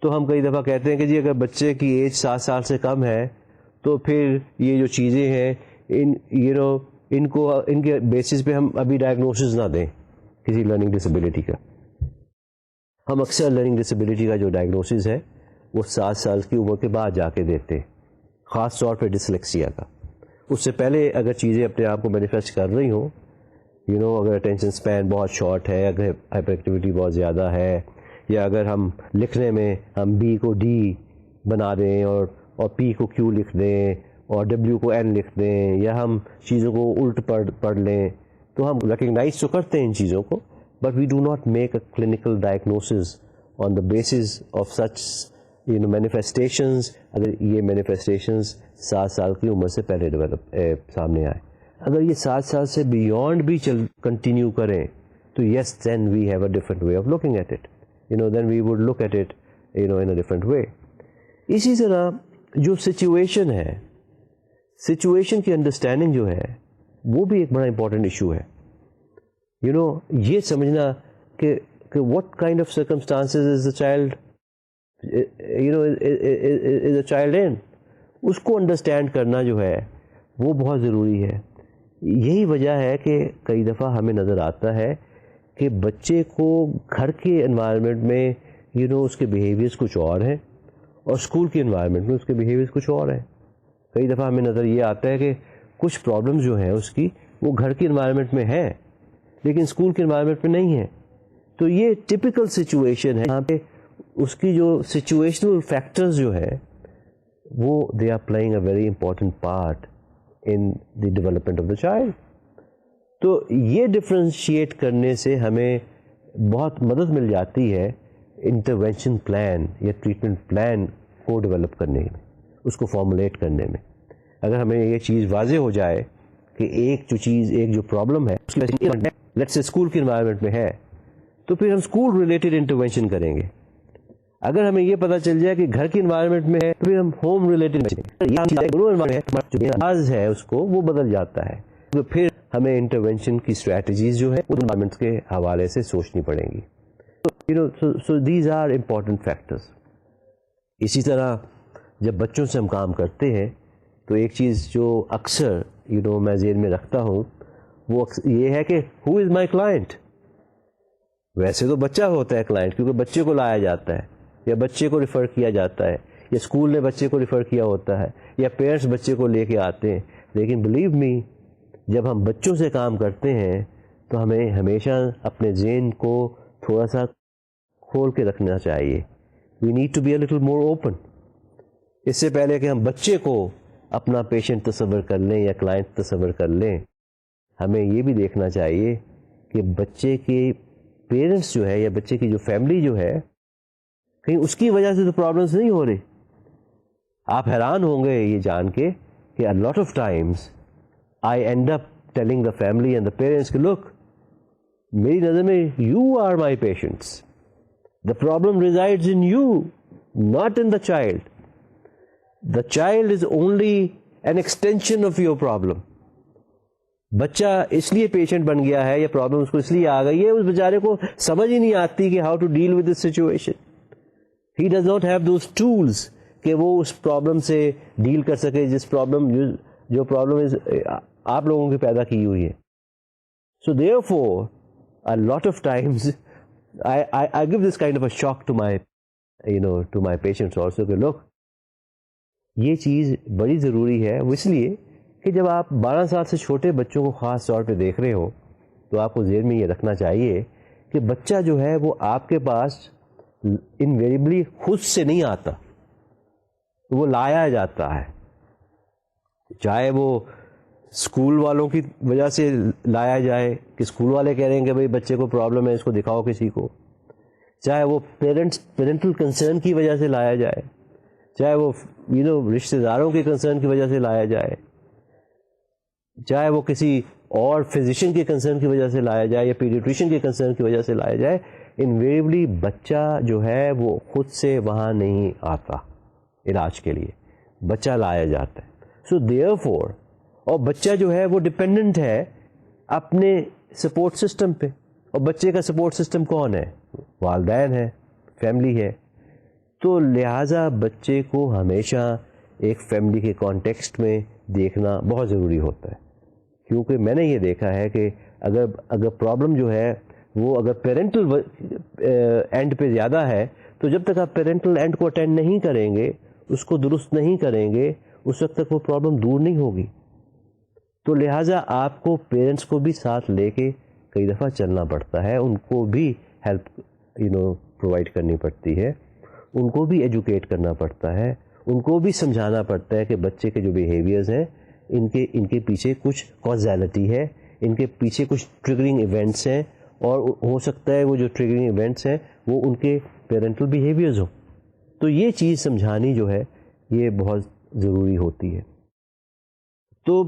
تو ہم کئی دفعہ کہتے ہیں کہ جی اگر بچے کی ایج 7 سال سے کم ہے تو پھر یہ جو چیزیں ہیں ان کے بیسس پہ ہم ابھی ڈائگنوسس نہ دیں کسی لرننگ ڈسیبلٹی کا. ہم اکثر لرننگ ڈسیبلٹی کا جو ڈائگنوسس ہے وہ 7 سال کی عمر کے بعد جا کے دیتے، خاص طور پہ ڈسلیکسیا کا. اس سے پہلے اگر چیزیں اپنے آپ کو مینیفیسٹ کر رہی ہوں اگر اٹینشن اسپین بہت شارٹ ہے، اگر ہائپر ایکٹیویٹی بہت زیادہ ہے، یا اگر ہم لکھنے میں ہم بی کو ڈی بنا دیں اور پی کو کیو لکھ دیں اور ڈبلیو کو این لکھ دیں، یا ہم چیزوں کو الٹ پڑھ لیں، تو ہم ریکگنائز تو کرتے ہیں ان چیزوں کو، but we do not make a clinical diagnosis on the basis of such manifestations. اگر یہ مینیفیسٹیشنز 7 سال کی عمر سے پہلے سامنے آئے، اگر یہ 7 سال سے بیونڈ بھی کنٹینیو کریں تو yes then we have a different way of looking at it. then we would look at it in a different way. اسی طرح جو سچویشن ہے، سچویشن کی انڈرسٹینڈنگ جو ہے وہ بھی ایک بڑا امپورٹنٹ ایشو ہے. یہ سمجھنا کہ what kind of circumstances is the child is a child in، اس کو انڈرسٹینڈ کرنا جو ہے وہ بہت ضروری ہے. یہی وجہ ہے کہ کئی دفعہ ہمیں نظر آتا ہے کہ بچے کو گھر کے انوائرمنٹ میں اس کے بیہیویئرس کچھ اور ہیں اور اسکول کے انوائرمنٹ میں اس کے بیہیویئرس کچھ اور ہیں. کئی دفعہ ہمیں نظر یہ آتا ہے کہ کچھ پرابلمز جو ہیں اس کی وہ گھر کے انوائرمنٹ میں ہیں لیکن اسکول کے انوائرمنٹ میں نہیں ہیں. تو یہ ٹپیکل سچویشن ہے جہاں پہ اس کی جو سچویشنل فیکٹرز جو ہے وہ they are playing a very important part in the development of the child. تو یہ ڈفرینشیٹ کرنے سے ہمیں بہت مدد مل جاتی ہے انٹرونشن پلان یا ٹریٹمنٹ پلان کو ڈیولپ کرنے میں, اس کو فارمولیٹ کرنے میں. اگر ہمیں یہ چیز واضح ہو جائے کہ ایک جو پرابلم ہے لیٹس سے اسکول کے انوائرمنٹ میں ہے, تو پھر ہم اسکول ریلیٹڈ انٹرونشن کریں گے. اگر ہمیں یہ پتہ چل جائے کہ گھر کے انوائرمنٹ میں ہے تو پھر ہم ہوم ریلیٹڈ ہے اس کو وہ بدل جاتا ہے. تو پھر ہمیں انٹرونشن کی اسٹریٹجیز جو ہے انوائرمنٹ کے حوالے سے سوچنی پڑیں گی. So these are important factors. اسی طرح جب بچوں سے ہم کام کرتے ہیں تو ایک چیز جو اکثر میں ذہن میں رکھتا ہوں وہ یہ ہے کہ ہو از مائی کلائنٹ. ویسے تو بچہ ہوتا ہے کلائنٹ, کیونکہ بچے کو لایا جاتا ہے یا بچے کو ریفر کیا جاتا ہے یا اسکول نے بچے کو ریفر کیا ہوتا ہے یا پیرنٹس بچے کو لے کے آتے ہیں. لیکن بلیو می, جب ہم بچوں سے کام کرتے ہیں تو ہمیں ہمیشہ اپنے ذہن کو تھوڑا سا کھول کے رکھنا چاہیے. We need to be a little more open. اس سے پہلے کہ ہم بچے کو اپنا پیشنٹ تصور کر لیں یا کلائنٹ تصور کر لیں, ہمیں یہ بھی دیکھنا چاہیے کہ بچے کے پیرنٹس جو ہے یا بچے کی جو فیملی جو ہے کہیں اس کی وجہ سے تو پرابلمس نہیں ہو رہی. آپ حیران ہوں گے یہ جان کے کہ a lot of times I end up telling the family and the parents کہ look, میری نظر میں you are my patients. The problem resides in you, not in the child. The child is only an extension of your problem. بچہ اس لیے patient بن گیا ہے یا problem اس کو اس لیے آ گئی ہے, اس بیچارے کو سمجھ ہی نہیں آتی کہ how to deal with this situation. He does not have those tools کہ وہ اس پرابلم سے ڈیل کر سکے جس پرابلم جو پرابلم آپ لوگوں کی پیدا کی ہوئی ہے. So therefore a lot of times I give this kind of a shock to my patients also کہ look, یہ چیز بڑی ضروری ہے. وہ اس لیے کہ جب آپ 12 سال سے چھوٹے بچوں کو خاص طور پہ دیکھ رہے ہو تو آپ کو ذہن میں یہ رکھنا چاہیے کہ بچہ جو ہے وہ آپ کے پاس انویریبلی خود سے نہیں آتا, وہ لایا جاتا ہے. چاہے وہ اسکول والوں کی وجہ سے لایا جائے کہ اسکول والے کہہ رہے ہیں کہ بھائی بچے کو پرابلم ہے اس کو دکھاؤ کسی کو, چاہے وہ پیرنٹل کنسرن کی وجہ سے لایا جائے, چاہے وہ رشتہ داروں کے کنسرن کی وجہ سے لایا جائے, چاہے وہ کسی اور فزیشین کے کنسرن کی وجہ سے لایا جائے یا پیڈیٹریشین کے کنسرن کی وجہ سے لایا جائے, انویریبلی بچہ جو ہے وہ خود سے وہاں نہیں آتا علاج کے لیے, بچہ لایا جاتا ہے. سو دیئر فور, اور بچہ جو ہے وہ ڈپینڈنٹ ہے اپنے سپورٹ سسٹم پہ, اور بچے کا سپورٹ سسٹم کون ہے؟ والدین ہے, فیملی ہے. تو لہٰذا بچے کو ہمیشہ ایک فیملی کے کانٹیکسٹ میں دیکھنا بہت ضروری ہوتا ہے, کیونکہ میں نے یہ دیکھا ہے کہ اگر پرابلم جو ہے وہ اگر پیرنٹل اینڈ پہ زیادہ ہے تو جب تک آپ پیرنٹل اینڈ کو اٹینڈ نہیں کریں گے, اس کو درست نہیں کریں گے, اس وقت تک وہ پرابلم دور نہیں ہوگی. تو لہٰذا آپ کو پیرنٹس کو بھی ساتھ لے کے کئی دفعہ چلنا پڑتا ہے, ان کو بھی ہیلپ پرووائڈ کرنی پڑتی ہے, ان کو بھی ایجوکیٹ کرنا پڑتا ہے, ان کو بھی سمجھانا پڑتا ہے کہ بچے کے جو بیہیویئرز ہیں ان کے پیچھے کچھ کازیلٹی ہے, ان کے پیچھے کچھ ٹریگرنگ ایونٹس ہیں, اور ہو سکتا ہے وہ جو ٹریگرنگ ایونٹس ہیں وہ ان کے پیرنٹل بیہیویئرز ہوں. تو یہ چیز سمجھانی جو ہے یہ بہت ضروری ہوتی ہے. تو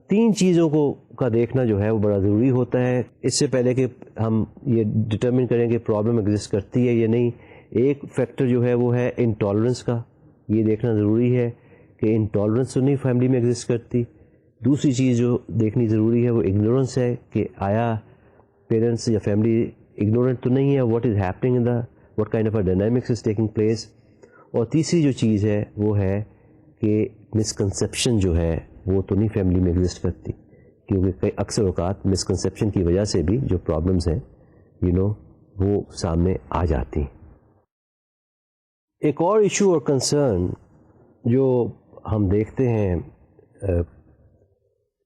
3 چیزوں کا دیکھنا جو ہے وہ بڑا ضروری ہوتا ہے اس سے پہلے کہ ہم یہ ڈٹرمن کریں کہ پرابلم ایگزسٹ کرتی ہے یا نہیں. ایک فیکٹر جو ہے وہ ہے انٹالرنس کا, یہ دیکھنا ضروری ہے کہ انٹالرنس تو نہیں فیملی میں ایگزسٹ کرتی. دوسری چیز جو دیکھنی ضروری ہے وہ اگنورنس ہے کہ آیا پیرنٹس یا فیملی اگنورنٹ تو نہیں ہے what is happening in the what kind of a dynamics is taking place. اور تیسری جو چیز ہے وہ ہے کہ مسکنسیپشن جو ہے وہ تو نہیں فیملی میں ایگزسٹ کرتی, کیونکہ اکثر اوقات مسکنسیپشن کی وجہ سے بھی جو پرابلمس ہیں وہ سامنے آ جاتی ہیں. ایک اور ایشو اور کنسرن جو ہم دیکھتے ہیں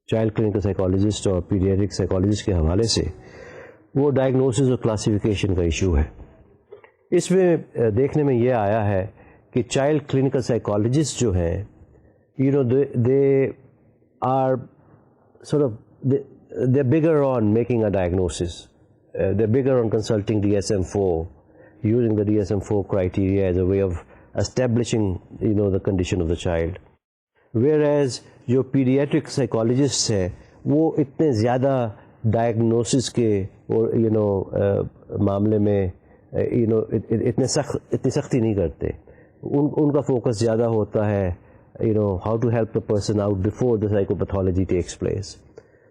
چائلڈ کلینکل سائیکالوجسٹ اور پیڈیاٹرک سائیکالوجسٹ کے حوالے سے, وہ ڈائگنوسس اور کلاسیفیکیشن کا ایشو ہے. اس میں دیکھنے میں یہ آیا ہے کہ چائلڈ کلینکل سائیکالوجسٹ جو ہیں they are sort of they're bigger on making a diagnosis. They're bigger on consulting DSM-4, using the DSM-4 criteria as a way of establishing the condition of the child. Whereas جو pediatric psychologists ہیں وہ اتنے زیادہ diagnosis کے اور معاملے میں اتنی سختی نہیں کرتے. ان کا فوکس زیادہ ہوتا ہے how to help the person out before the psychopathology takes place.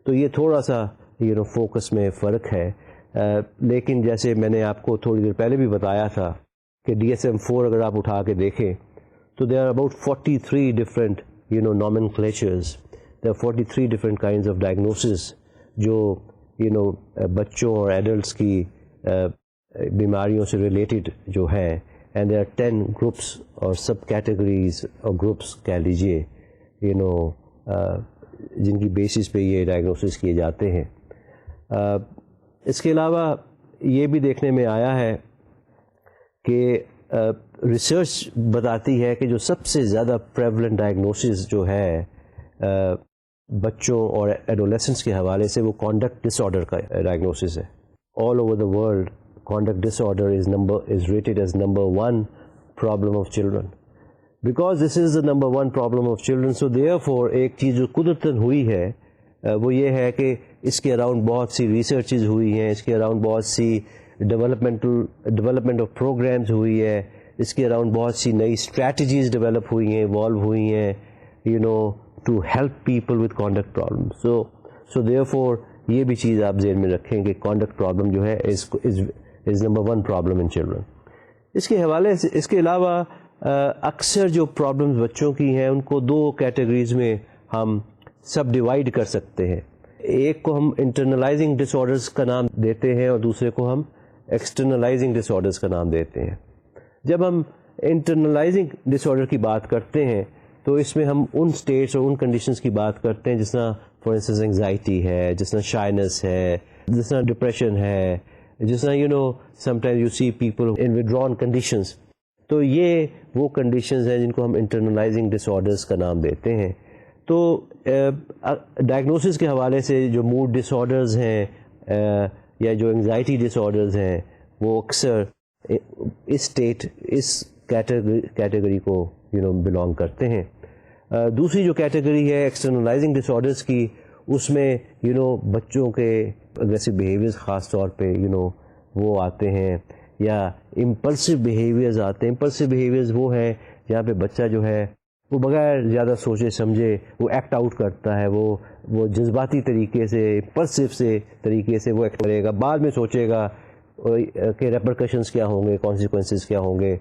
تو یہ تھوڑا سا فوکس میں فرق ہے. لیکن جیسے میں نے آپ کو تھوڑی دیر پہلے بھی بتایا تھا کہ DSM-4 اگر آپ اٹھا کے دیکھیں تو there are about 43 different nomenclatures. There are 43 different kinds of diagnoses جو بچوں اور ایڈلٹس کی بیماریوں سے ریلیٹڈ جو ہیں. And there are 10 groups or sub-categories or groups کہہ لیجیے جن کی بیسس پہ یہ ڈائگنوسس کیے جاتے ہیں. اس کے علاوہ یہ بھی دیکھنے میں آیا ہے کہ ریسرچ بتاتی ہے کہ جو سب سے زیادہ پریولنٹ ڈائگنوسس جو ہے بچوں اور ایڈولیسنٹس کے حوالے سے وہ کانڈکٹ ڈس آرڈر کا ڈائگنوسس ہے. All over the world conduct disorder is rated as number 1 problem of children. Because this is the number 1 problem of children, so therefore ایک چیز جو قدرتاً ہوئی ہے وہ یہ ہے کہ اس کے اراؤنڈ بہت سی ریسرچز ہوئی ہیں, اس کے اراؤنڈ بہت سی ڈیولپمنٹ آف پروگرامز ہوئی ہے, اس کے اراؤنڈ بہت سی نئی اسٹریٹجیز ڈیولپ ہوئی ہیں, ایوالو ہوئی ہیں to help people with conduct problem. So therefore یہ بھی چیز آپ ذہن میں رکھیں کہ کانڈکٹ پرابلم جو ہے is number 1 problem in children. اس کے حوالے سے اس کے علاوہ اکثر جو پرابلمز بچوں کی ہیں ان کو 2 کیٹیگریز میں ہم سب ڈیوائڈ کر سکتے ہیں. ایک کو ہم انٹرنلائزنگ ڈس آرڈرز کا نام دیتے ہیں اور دوسرے کو ہم ایکسٹرنلائزنگ ڈس آرڈرز کا نام دیتے ہیں. جب ہم انٹرنلائزنگ ڈس آرڈر کی بات کرتے ہیں تو اس میں ہم ان اسٹیٹس اور ان کنڈیشنز کی بات کرتے ہیں جس طرح فار انسٹنس انگزائٹی ہے, جس طرح شائنس ہے, جس طرح ڈپریشن ہے, جس طرح sometimes you see people in withdrawn conditions. تو یہ وہ کنڈیشنز ہیں جن کو ہم انٹرنلائزنگ ڈس آرڈرز کا نام دیتے ہیں. تو ڈائگنوسس کے حوالے سے جو موڈ ڈس آرڈرز ہیں یا جو انگزائٹی ڈس آرڈرز ہیں وہ اکثر اس کیٹیگری کو بلانگ کرتے ہیں. دوسری جو کیٹیگری ہے ایکسٹرنلائزنگ ڈس آرڈرز کی, اس میں بچوں کے اگریسو بیہیویئرز خاص طور پہ وہ آتے ہیں یا امپلسو بیہیویئرز آتے ہیں. امپلسو بیہیویئرز وہ ہیں جہاں پہ بچہ جو ہے وہ بغیر زیادہ سوچے سمجھے وہ ایکٹ آؤٹ کرتا ہے, وہ جذباتی طریقے سے امپلسو سے طریقے سے وہ ایکٹ کرے گا, بعد میں سوچے گا کہ ریپرکشنز کیا ہوں گے, کانسیکوینسز کیا ہوں گے.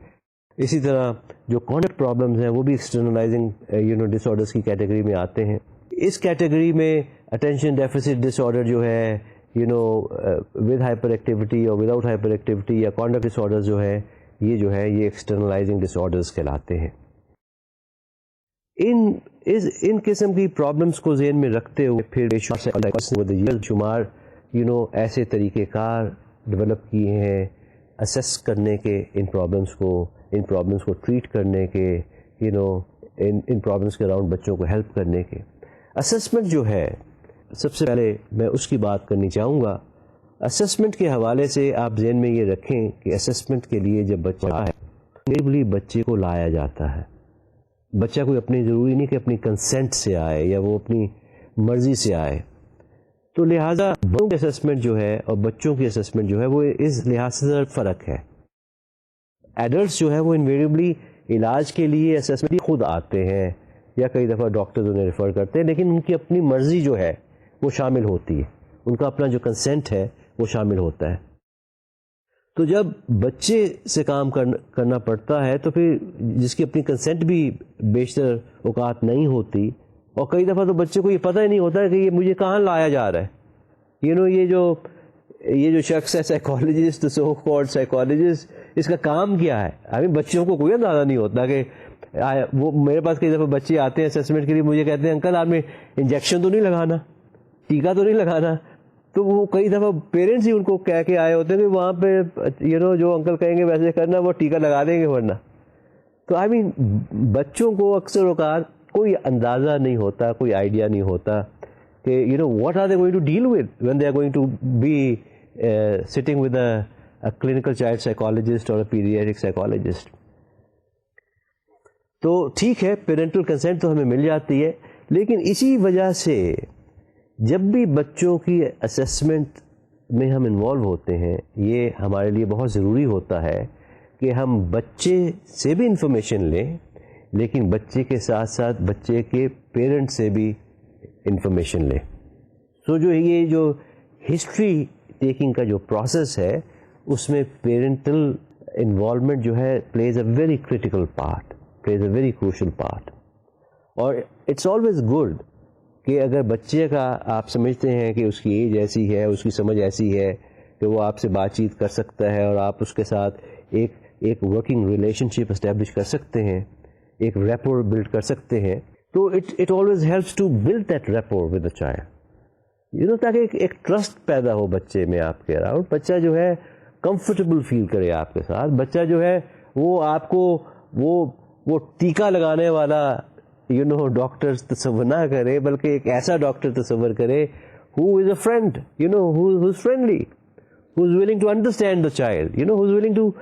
اسی طرح جو کانڈکٹ پرابلمز ہیں وہ بھی ایکسٹرنلائزنگ ڈس آرڈرز کی کیٹیگری میں آتے ہیں. اس کیٹیگری میں اٹینشن ڈیفیسٹ ڈس آرڈر جو ہے ود ہائپر ایکٹیویٹی اور وداؤٹ ہائپر ایکٹیویٹی یا کانڈکٹ ڈس آرڈر جو ہے یہ ایکسٹرنلائزنگ ڈس آرڈرز کہلاتے ہیں. ان قسم کی پرابلمس کو ذہن میں رکھتے ہوئے پھر شمار ایسے طریقہ کار ڈیولپ کیے ہیں اسیس کرنے کے, ان پرابلمس کو ٹریٹ کرنے کے, ان پرابلمس کے اراؤنڈ بچوں کو ہیلپ کرنے کے. اسسمنٹ جو ہے سب سے پہلے میں اس کی بات کرنی چاہوں گا. اسسمنٹ کے حوالے سے آپ ذہن میں یہ رکھیں کہ اسسمنٹ کے لیے جب بچہ ہے بچے کو لایا جاتا ہے. بچہ کوئی اپنی ضروری نہیں کہ اپنی کنسنٹ سے آئے یا وہ اپنی مرضی سے آئے. تو لہٰذا بڑوں کی اسسمنٹ جو ہے اور بچوں کی اسسمنٹ جو ہے وہ اس لحاظ سے فرق ہے. ایڈلٹس جو ہے وہ انویریبلی علاج کے لیے اسسمنٹ خود آتے ہیں یا کئی دفعہ ڈاکٹرز انہیں ریفر کرتے ہیں, لیکن ان کی اپنی مرضی جو ہے وہ شامل ہوتی ہے, ان کا اپنا جو کنسنٹ ہے وہ شامل ہوتا ہے. تو جب بچے سے کام کرنا پڑتا ہے تو پھر جس کی اپنی کنسنٹ بھی بیشتر اوقات نہیں ہوتی, اور کئی دفعہ تو بچے کو یہ پتہ ہی نہیں ہوتا کہ یہ مجھے کہاں لایا جا رہا ہے. یہ جو شخص ہے سائیکالوجسٹ, سو کالڈ سائیکالوجسٹ, اس کا کام کیا ہے. بچوں کو کوئی اندازہ نہیں ہوتا کہ وہ میرے پاس کئی دفعہ بچے آتے ہیں اسسمنٹ کے لیے, مجھے کہتے ہیں انکل آپ نے انجیکشن تو نہیں لگانا, ٹیکا تو نہیں لگانا, تو وہ کئی دفعہ پیرنٹس ہی ان کو کہہ کے آئے ہوتے ہیں کہ وہاں پہ جو انکل کہیں گے ویسے کرنا, وہ ٹیکا لگا دیں گے ورنہ. تو آئی مین بچوں کو اکثر اوقات کوئی اندازہ نہیں ہوتا, کوئی آئیڈیا نہیں ہوتا کہ what are they going to deal with when they are going to be sitting with a clinical child psychologist اور اے پیڈیاٹرک سائیکالوجسٹ. تو ٹھیک ہے, پیرنٹل کنسنٹ تو ہمیں مل جاتی ہے, لیکن اسی وجہ سے جب بھی بچوں کی اسیسمنٹ میں ہم انوالو ہوتے ہیں, یہ ہمارے لیے بہت ضروری ہوتا ہے کہ ہم بچے سے بھی انفارمیشن لیں, لیکن بچے کے ساتھ ساتھ بچے کے پیرنٹ سے بھی انفارمیشن لیں. سو یہ جو ہسٹری ٹیکنگ کا جو پروسیس ہے, اس میں پیرنٹل انوالومنٹ جو ہے plays a very critical part, plays a very crucial part. اور اٹس آلویز گڈ کہ اگر بچے کا آپ سمجھتے ہیں کہ اس کی ایج ایسی ہے, اس کی سمجھ ایسی ہے کہ وہ آپ سے بات چیت کر سکتا ہے اور آپ اس کے ساتھ ایک ورکنگ ریلیشن شپ اسٹیبلش کر سکتے ہیں, ایک ریپور بلڈ کر سکتے ہیں, تو it always helps to build that rapport with a child, تاکہ ایک ٹرسٹ پیدا ہو بچے میں آپ کے اراؤنڈ. بچہ جو ہے کمفرٹیبل فیل کرے آپ کے ساتھ. بچہ جو ہے وہ آپ کو وہ ٹیکا لگانے والا ڈاکٹر تصور نہ کرے, بلکہ ایک ایسا ڈاکٹر تصور کرے who is a friend, who's friendly, who's willing to understand the child, who's willing to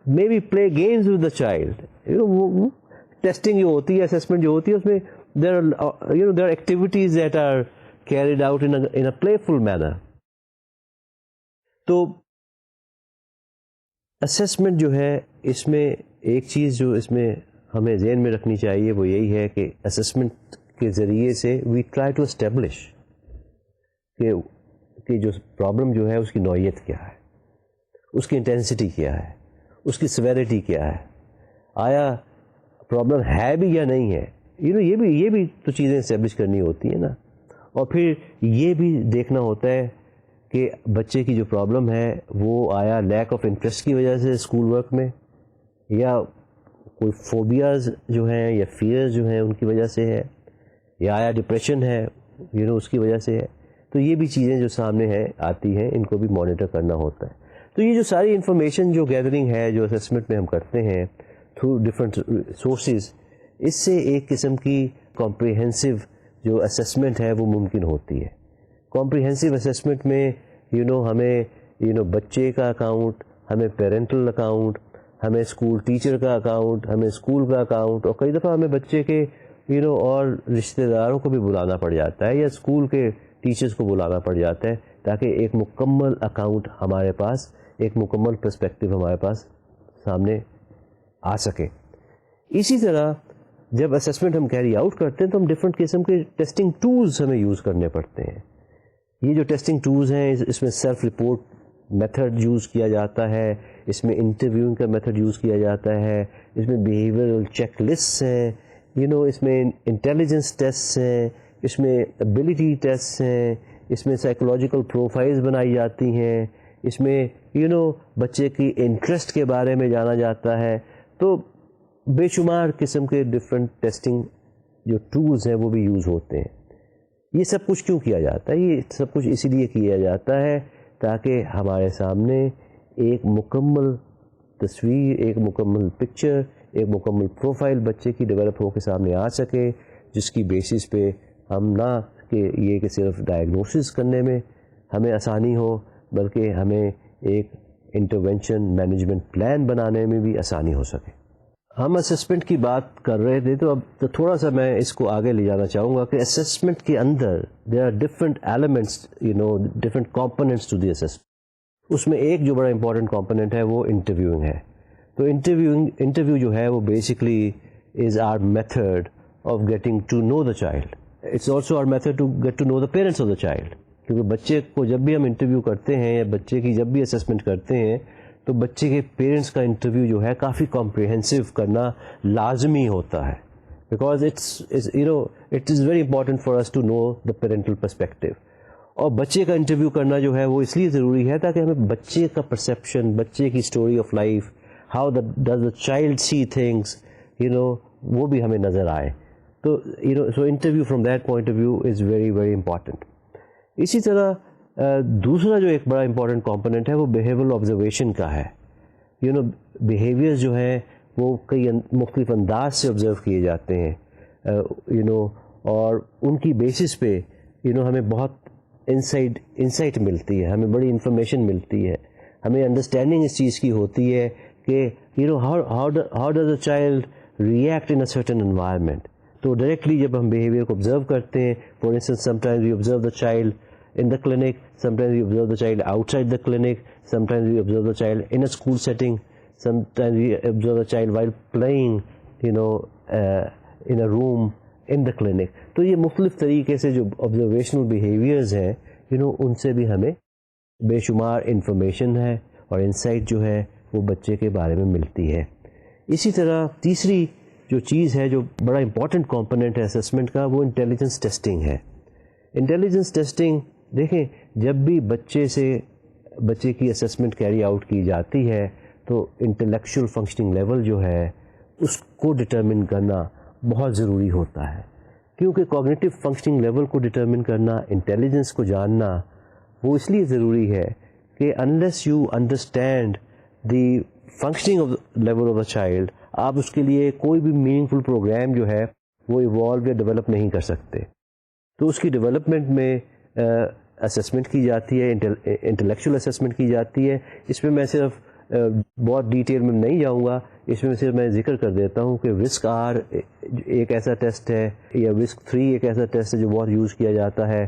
maybe play games with the child. Testing جو ہوتی ہے, اسسمنٹ جو ہوتی ہے, اس میں there are activities that are carried out in a playful manner. تو assessment جو ہے, اس میں ایک چیز جو اس میں ہمیں ذہن میں رکھنی چاہیے وہ یہی ہے کہ اسسمنٹ کے ذریعے سے وی ٹرائی ٹو اسٹیبلش کہ جو پرابلم جو ہے اس کی نوعیت کیا ہے, اس کی انٹینسٹی کیا ہے, اس کی سیویرٹی کیا ہے, آیا پرابلم ہے بھی یا نہیں ہے. یہ بھی تو چیزیں اسٹیبلش کرنی ہوتی ہیں نا. اور پھر یہ بھی دیکھنا ہوتا ہے کہ بچے کی جو پرابلم ہے وہ آیا لیک آف انٹرسٹ کی وجہ سے اسکول ورک میں, یا کوئی فوبیاز جو ہیں یا فیئرز جو ہیں ان کی وجہ سے ہے, یا آیا ڈپریشن ہے اس کی وجہ سے ہے. تو یہ بھی چیزیں جو سامنے آتی ہیں, ان کو بھی مانیٹر کرنا ہوتا ہے. تو یہ جو ساری انفارمیشن جو گیدرنگ ہے, جو اسسمنٹ میں ہم کرتے ہیں تھرو ڈفرینٹ سورسز, اس سے ایک قسم کی کمپریہنسو جو اسسمنٹ ہے وہ ممکن ہوتی ہے. کمپریہنسو اسسمنٹ میں ہمیں بچے کا اکاؤنٹ, ہمیں پیرنٹل اکاؤنٹ, ہمیں اسکول ٹیچر کا اکاؤنٹ, ہمیں اسکول کا اکاؤنٹ, اور کئی دفعہ ہمیں بچے کے اور رشتہ داروں کو بھی بلانا پڑ جاتا ہے, یا اسکول کے ٹیچرز کو بلانا پڑ جاتا ہے, تاکہ ایک مکمل اکاؤنٹ ہمارے پاس, ایک مکمل پرسپیکٹو ہمارے پاس سامنے آ سکے. اسی طرح جب اسسمنٹ ہم کیری آؤٹ کرتے ہیں تو ہم ڈفرینٹ قسم کے ٹیسٹنگ ٹولز ہمیں یوز کرنے پڑتے ہیں. یہ جو ٹیسٹنگ ٹولز ہیں, اس میں سیلف رپورٹ میتھڈ یوز کیا جاتا ہے, اس میں انٹرویوئنگ کا میتھڈ یوز کیا جاتا ہے, اس میں بیہیویئرل چیک لسٹس ہیں, اس میں انٹیلیجنس ٹیسٹ ہیں, اس میں ابیلٹی ٹیسٹ ہیں, اس میں سائیکولوجیکل پروفائلز بنائی جاتی ہیں, اس میں بچے کی انٹرسٹ کے بارے میں جانا جاتا ہے. تو بے شمار قسم کے ڈفرینٹ ٹیسٹنگ جو ٹولز ہیں وہ بھی یوز ہوتے ہیں. یہ سب کچھ کیوں کیا جاتا ہے؟ یہ سب کچھ اسی لیے کیا جاتا ہے تاکہ ہمارے سامنے ایک مکمل تصویر, ایک مکمل پکچر, ایک مکمل پروفائل بچے کی ڈیولپ ہو کے سامنے آ سکے, جس کی بیسس پہ ہم نہ کہ یہ کہ صرف ڈائگنوسس کرنے میں ہمیں آسانی ہو, بلکہ ہمیں ایک انٹرونشن مینجمنٹ پلان بنانے میں بھی آسانی ہو سکے. ہم اسسمنٹ کی بات کر رہے تھے, تو اب تو تھوڑا سا میں اس کو آگے لے جانا چاہوں گا کہ اسسمنٹ کے اندر there are different elements, different components to the assessment. اس میں ایک جو بڑا امپورٹنٹ کمپوننٹ ہے وہ انٹرویوئنگ ہے. تو انٹرویو جو ہے وہ basically is our method of getting to know the child. It's also our method to get to know the parents of the child. کیونکہ بچے کو جب بھی ہم انٹرویو کرتے ہیں یا بچے کی جب بھی اسسمنٹ کرتے ہیں تو بچے کے پیرنٹس کا انٹرویو جو ہے کافی کمپریہنسو کرنا لازمی ہوتا ہے, because it is very important for us to know the parental perspective. اور بچے کا انٹرویو کرنا جو ہے وہ اس لیے ضروری ہے تاکہ ہمیں بچے کا پرسیپشن, بچے کی story of life, how does the child see things, وہ بھی ہمیں نظر آئے. تو so interview from that point of view is very very important. اسی طرح دوسرا جو ایک بڑا امپورٹنٹ کمپوننٹ ہے وہ بیہیویئرل آبزرویشن کا ہے. بیہیویئر جو ہیں وہ کئی مختلف انداز سے آبزرو کیے جاتے ہیں اور ان کی بیسس پہ ہمیں بہت انسائٹ ملتی ہے, ہمیں بڑی انفارمیشن ملتی ہے, ہمیں انڈرسٹینڈنگ اس چیز کی ہوتی ہے کہ how does a child react in a certain environment. تو ڈائریکٹلی جب ہم بیہیویئر کو آبزرو کرتے ہیں, for instance sometimes we observe the child in the clinic, sometimes we observe the child outside the clinic, sometimes we observe the child in a school setting, sometimes we observe the child while playing in a room in the clinic. تو یہ مختلف طریقے سے جو observational behaviors ہیں ان سے بھی ہمیں بے شمار انفارمیشن ہے اور انسائٹ جو ہے وہ بچے کے بارے میں ملتی ہے. اسی طرح تیسری جو چیز ہے جو بڑا امپورٹنٹ کمپوننٹ ہے اسسمنٹ کا, وہ انٹیلیجنس ٹیسٹنگ ہے. انٹیلیجنس ٹیسٹنگ دیکھیں, جب بھی بچے کی اسسمنٹ کیری آؤٹ کی جاتی ہے تو انٹلیکچوئل فنکشننگ لیول جو ہے اس کو ڈٹرمن کرنا بہت ضروری ہوتا ہے, کیونکہ کوگنیٹو فنکشننگ لیول کو ڈٹرمن کرنا, انٹیلیجنس کو جاننا وہ اس لیے ضروری ہے کہ unless you understand the functioning of level of a child, آپ اس کے لیے کوئی بھی میننگ فل پروگرام جو ہے وہ ایوالو یا ڈیولپ نہیں کر سکتے. تو اس کی ڈیولپمنٹ میں اسسمنٹ کی جاتی ہے, انٹلیکچوئل اسسمنٹ کی جاتی ہے. اس میں صرف بہت ڈیٹیل میں نہیں جاؤں گا, اس میں صرف میں ذکر کر دیتا ہوں کہ وسک آر ایک ایسا ٹیسٹ ہے, یا وسک 3 ایک ایسا ٹیسٹ ہے جو بہت یوز کیا جاتا ہے,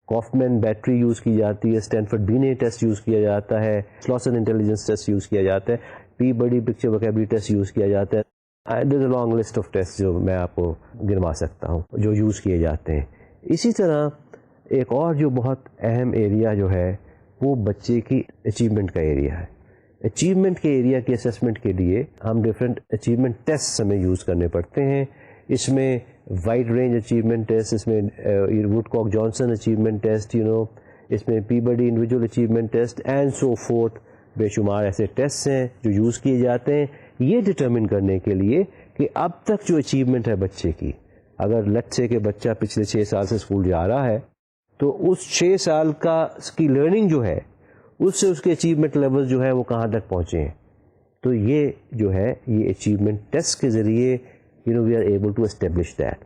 کافمین بیٹری یوز کی جاتی ہے, اسٹینفرڈ بینے ٹیسٹ یوز کیا جاتا ہے, سلوسن انٹیلیجنس ٹیسٹ یوز کیا جاتا ہے, پی بڑی پکچر وکیبلری ٹیسٹ یوز کیا جاتا ہے. There is a long list of test جو میں آپ کو گنوا سکتا ہوں جو یوز کیے جاتے ہیں. اسی طرح ایک اور جو بہت اہم ایریا جو ہے وہ بچے کی اچیومنٹ کا ایریا ہے. اچیومنٹ کے ایریا کی اسسمنٹ کے لیے ہم ڈفرینٹ اچیومنٹ ٹیسٹ ہمیں یوز کرنے پڑتے ہیں. اس میں وائڈ رینج اچیومنٹ ٹیسٹ, اس میں Woodcock Johnson achievement test, اس میں Peabody individual achievement test and so forth, بے شمار ایسے ٹیسٹ ہیں جو یوز کیے جاتے ہیں یہ ڈٹرمن کرنے کے لیے کہ اب تک جو اچیومنٹ ہے بچے کی, اگر لیٹس سے کہ بچہ پچھلے 6 سال سے اسکول جا رہا ہے تو اس 6 سال کا اس کی لرننگ جو ہے اس سے اس کے اچیومنٹ لیول جو ہے وہ کہاں تک پہنچے ہیں. تو یہ جو ہے یہ اچیومنٹ ٹیسٹ کے ذریعے we are able to establish that.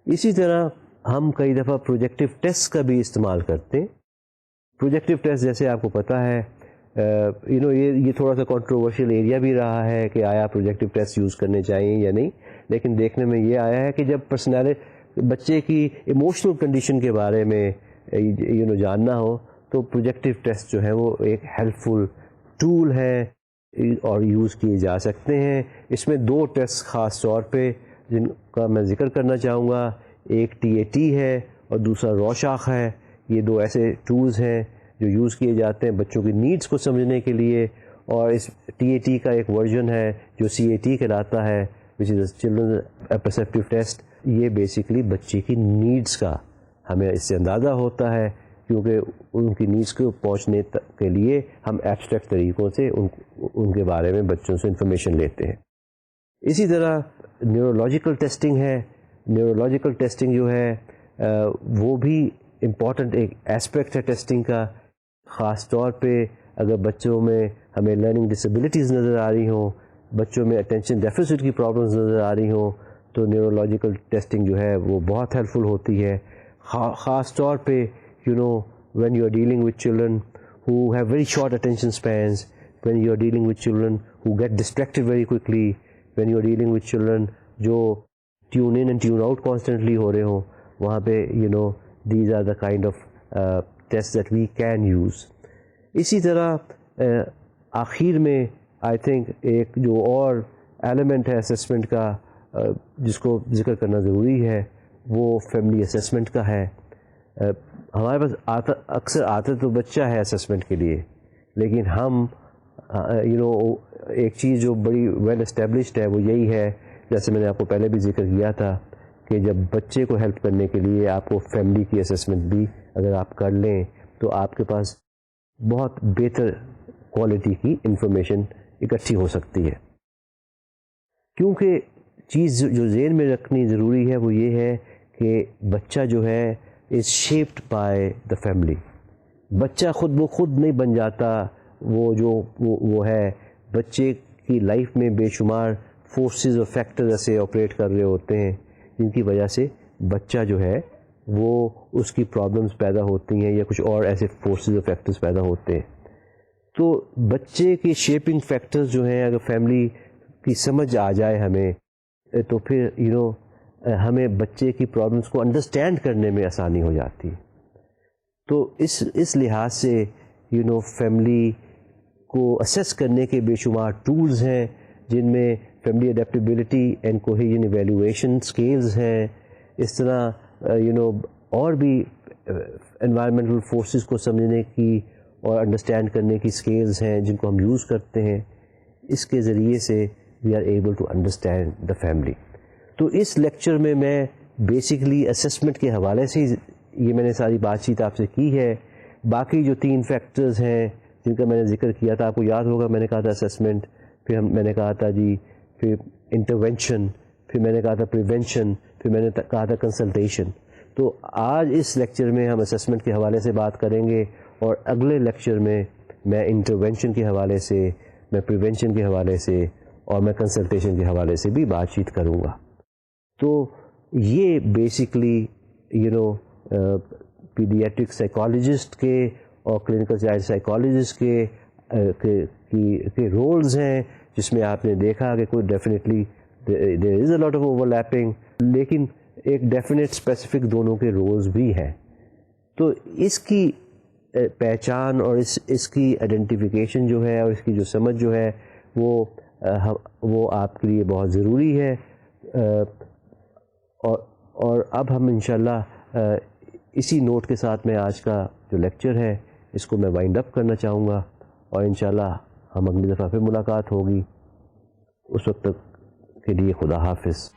اسی طرح ہم کئی دفعہ پروجیکٹیو ٹیسٹ کا بھی استعمال کرتے ہیں. پروجیکٹیو ٹیسٹ جیسے آپ کو پتہ ہے یہ تھوڑا سا کنٹروورشل ایریا بھی رہا ہے کہ آیا پروجیکٹیو ٹیسٹ یوز کرنے چاہیے یا نہیں, لیکن دیکھنے میں یہ آیا ہے کہ جب بچے کی ایموشنل کنڈیشن کے بارے میں جاننا ہو تو پروجیکٹیو ٹیسٹ جو ہے وہ ایک ہیلپ فل ٹول ہے اور یوز کیے جا سکتے ہیں. اس میں 2 ٹیسٹ خاص طور پہ جن کا میں ذکر کرنا چاہوں گا, ایک TAT ہے اور دوسرا روشاخ ہے. یہ 2 ایسے ٹولز ہیں جو یوز کیے جاتے ہیں بچوں کی نیڈس کو سمجھنے کے لیے, اور اس TAT کا ایک ورژن ہے جو CAT کہلاتا ہے, وچ از چلڈرن پرسیپٹیو ٹیسٹ. یہ بیسیکلی بچے کی نیڈس کا ہمیں اس سے اندازہ ہوتا ہے, کیونکہ ان کی نیڈس کو پہنچنے کے لیے ہم ایبسٹریکٹ طریقوں سے ان کے بارے میں بچوں سے انفارمیشن لیتے ہیں. اسی طرح نیورولوجیکل ٹیسٹنگ ہے. نیورولوجیکل ٹیسٹنگ جو ہے وہ بھی امپورٹنٹ ایک ایسپیکٹ ہے ٹیسٹنگ کا, خاص طور پہ اگر بچوں میں ہمیں لرننگ ڈسیبلٹیز نظر آ رہی ہوں, بچوں میں اٹینشن ڈیفیسٹ کی پرابلمز نظر آ رہی ہوں, تو نیورولوجیکل ٹیسٹنگ جو ہے وہ بہت ہیلپ فل ہوتی ہے. خاص طور پہ when you are dealing with children who have very short attention spans, when you are dealing with children who get distracted very quickly, when you are dealing with children جو tune in and tune out constantly ہو رہے ہوں, وہاں پہ these are the kind of tests that we can use. اسی طرح آخر میں I think ایک جو اور ایلیمنٹ ہے اسسمنٹ کا جس کو ذکر کرنا ضروری ہے وہ فیملی اسسمنٹ کا ہے. ہمارے پاس اکثر آتا تو بچہ ہے اسسمنٹ کے لیے, لیکن ہم ایک چیز جو بڑی ویل اسٹیبلشڈ ہے وہ یہی ہے, جیسے میں نے آپ کو پہلے بھی ذکر کیا تھا کہ جب بچے کو ہیلپ کرنے کے لیے آپ کو فیملی کی اسسمنٹ بھی اگر آپ کر لیں تو آپ کے پاس بہت بہتر کوالٹی کی انفارمیشن اکٹھی ہو سکتی ہے. کیونکہ چیز جو ذہن میں رکھنی ضروری ہے وہ یہ ہے کہ بچہ جو ہے از شیپڈ بائی دا فیملی. بچہ خود بخود نہیں بن جاتا، وہ جو وہ ہے، بچے کی لائف میں بے شمار فورسز اور فیکٹر ایسے آپریٹ کر رہے ہوتے ہیں جن کی وجہ سے بچہ جو ہے وہ اس کی پرابلمس پیدا ہوتی ہیں یا کچھ اور ایسے فورسز اور فیکٹرز پیدا ہوتے ہیں. تو بچے کے شیپنگ فیکٹرز جو ہیں، اگر فیملی کی سمجھ آ جائے ہمیں، تو پھر ہمیں بچے کی پرابلمس کو انڈرسٹینڈ کرنے میں آسانی ہو جاتی ہے. تو اس لحاظ سے فیملی کو اسیس کرنے کے بے شمار ٹولز ہیں، جن میں family adaptability and cohesion evaluation scales ہیں. اس طرح اور بھی انوائرمنٹل فورسز کو سمجھنے کی اور انڈرسٹینڈ کرنے کی اسکیلز ہیں جن کو ہم یوز کرتے ہیں. اس کے ذریعے سے we are able to understand the family. تو اس لیکچر میں بیسکلی اسسمنٹ کے حوالے سے یہ میں نے ساری بات چیت آپ سے کی ہے. باقی جو 3 فیکٹرز ہیں جن کا میں نے ذکر کیا تھا، آپ کو یاد ہوگا میں نے کہا تھا اسسمنٹ، پھر میں نے کہا تھا پھر انٹرونشن، پھر میں نے کہا تھا پریونشن، پھر میں نے کہا تھا کنسلٹیشن. تو آج اس لیکچر میں ہم اسسمنٹ کے حوالے سے بات کریں گے، اور اگلے لیکچر میں انٹرونشن کے حوالے سے، میں پریونشن کے حوالے سے، اور میں کنسلٹیشن کے حوالے سے بھی بات چیت کروں گا. تو یہ بیسکلی پیڈیاٹرک سائیکالوجسٹ کے اور کلینکل چائلڈ سائیکالوجسٹ کے رولز ہیں، جس میں آپ نے دیکھا کہ کوئی definitely there is a lot of over lapping, لیکن ایک ڈیفینیٹ اسپیسیفک دونوں کے رولز بھی ہیں. تو اس کی پہچان اور اس کی آئیڈینٹیفیکیشن جو ہے اور اس کی جو سمجھ جو ہے وہ آپ کے لیے بہت ضروری ہے. اور اب ہم انشاءاللہ اسی نوٹ کے ساتھ میں آج کا جو لیکچر ہے اس کو میں وائنڈ اپ کرنا چاہوں گا، اور انشاءاللہ ہم اگلی دفعہ پھر ملاقات ہوگی. اس وقت تک کے لیے خدا حافظ.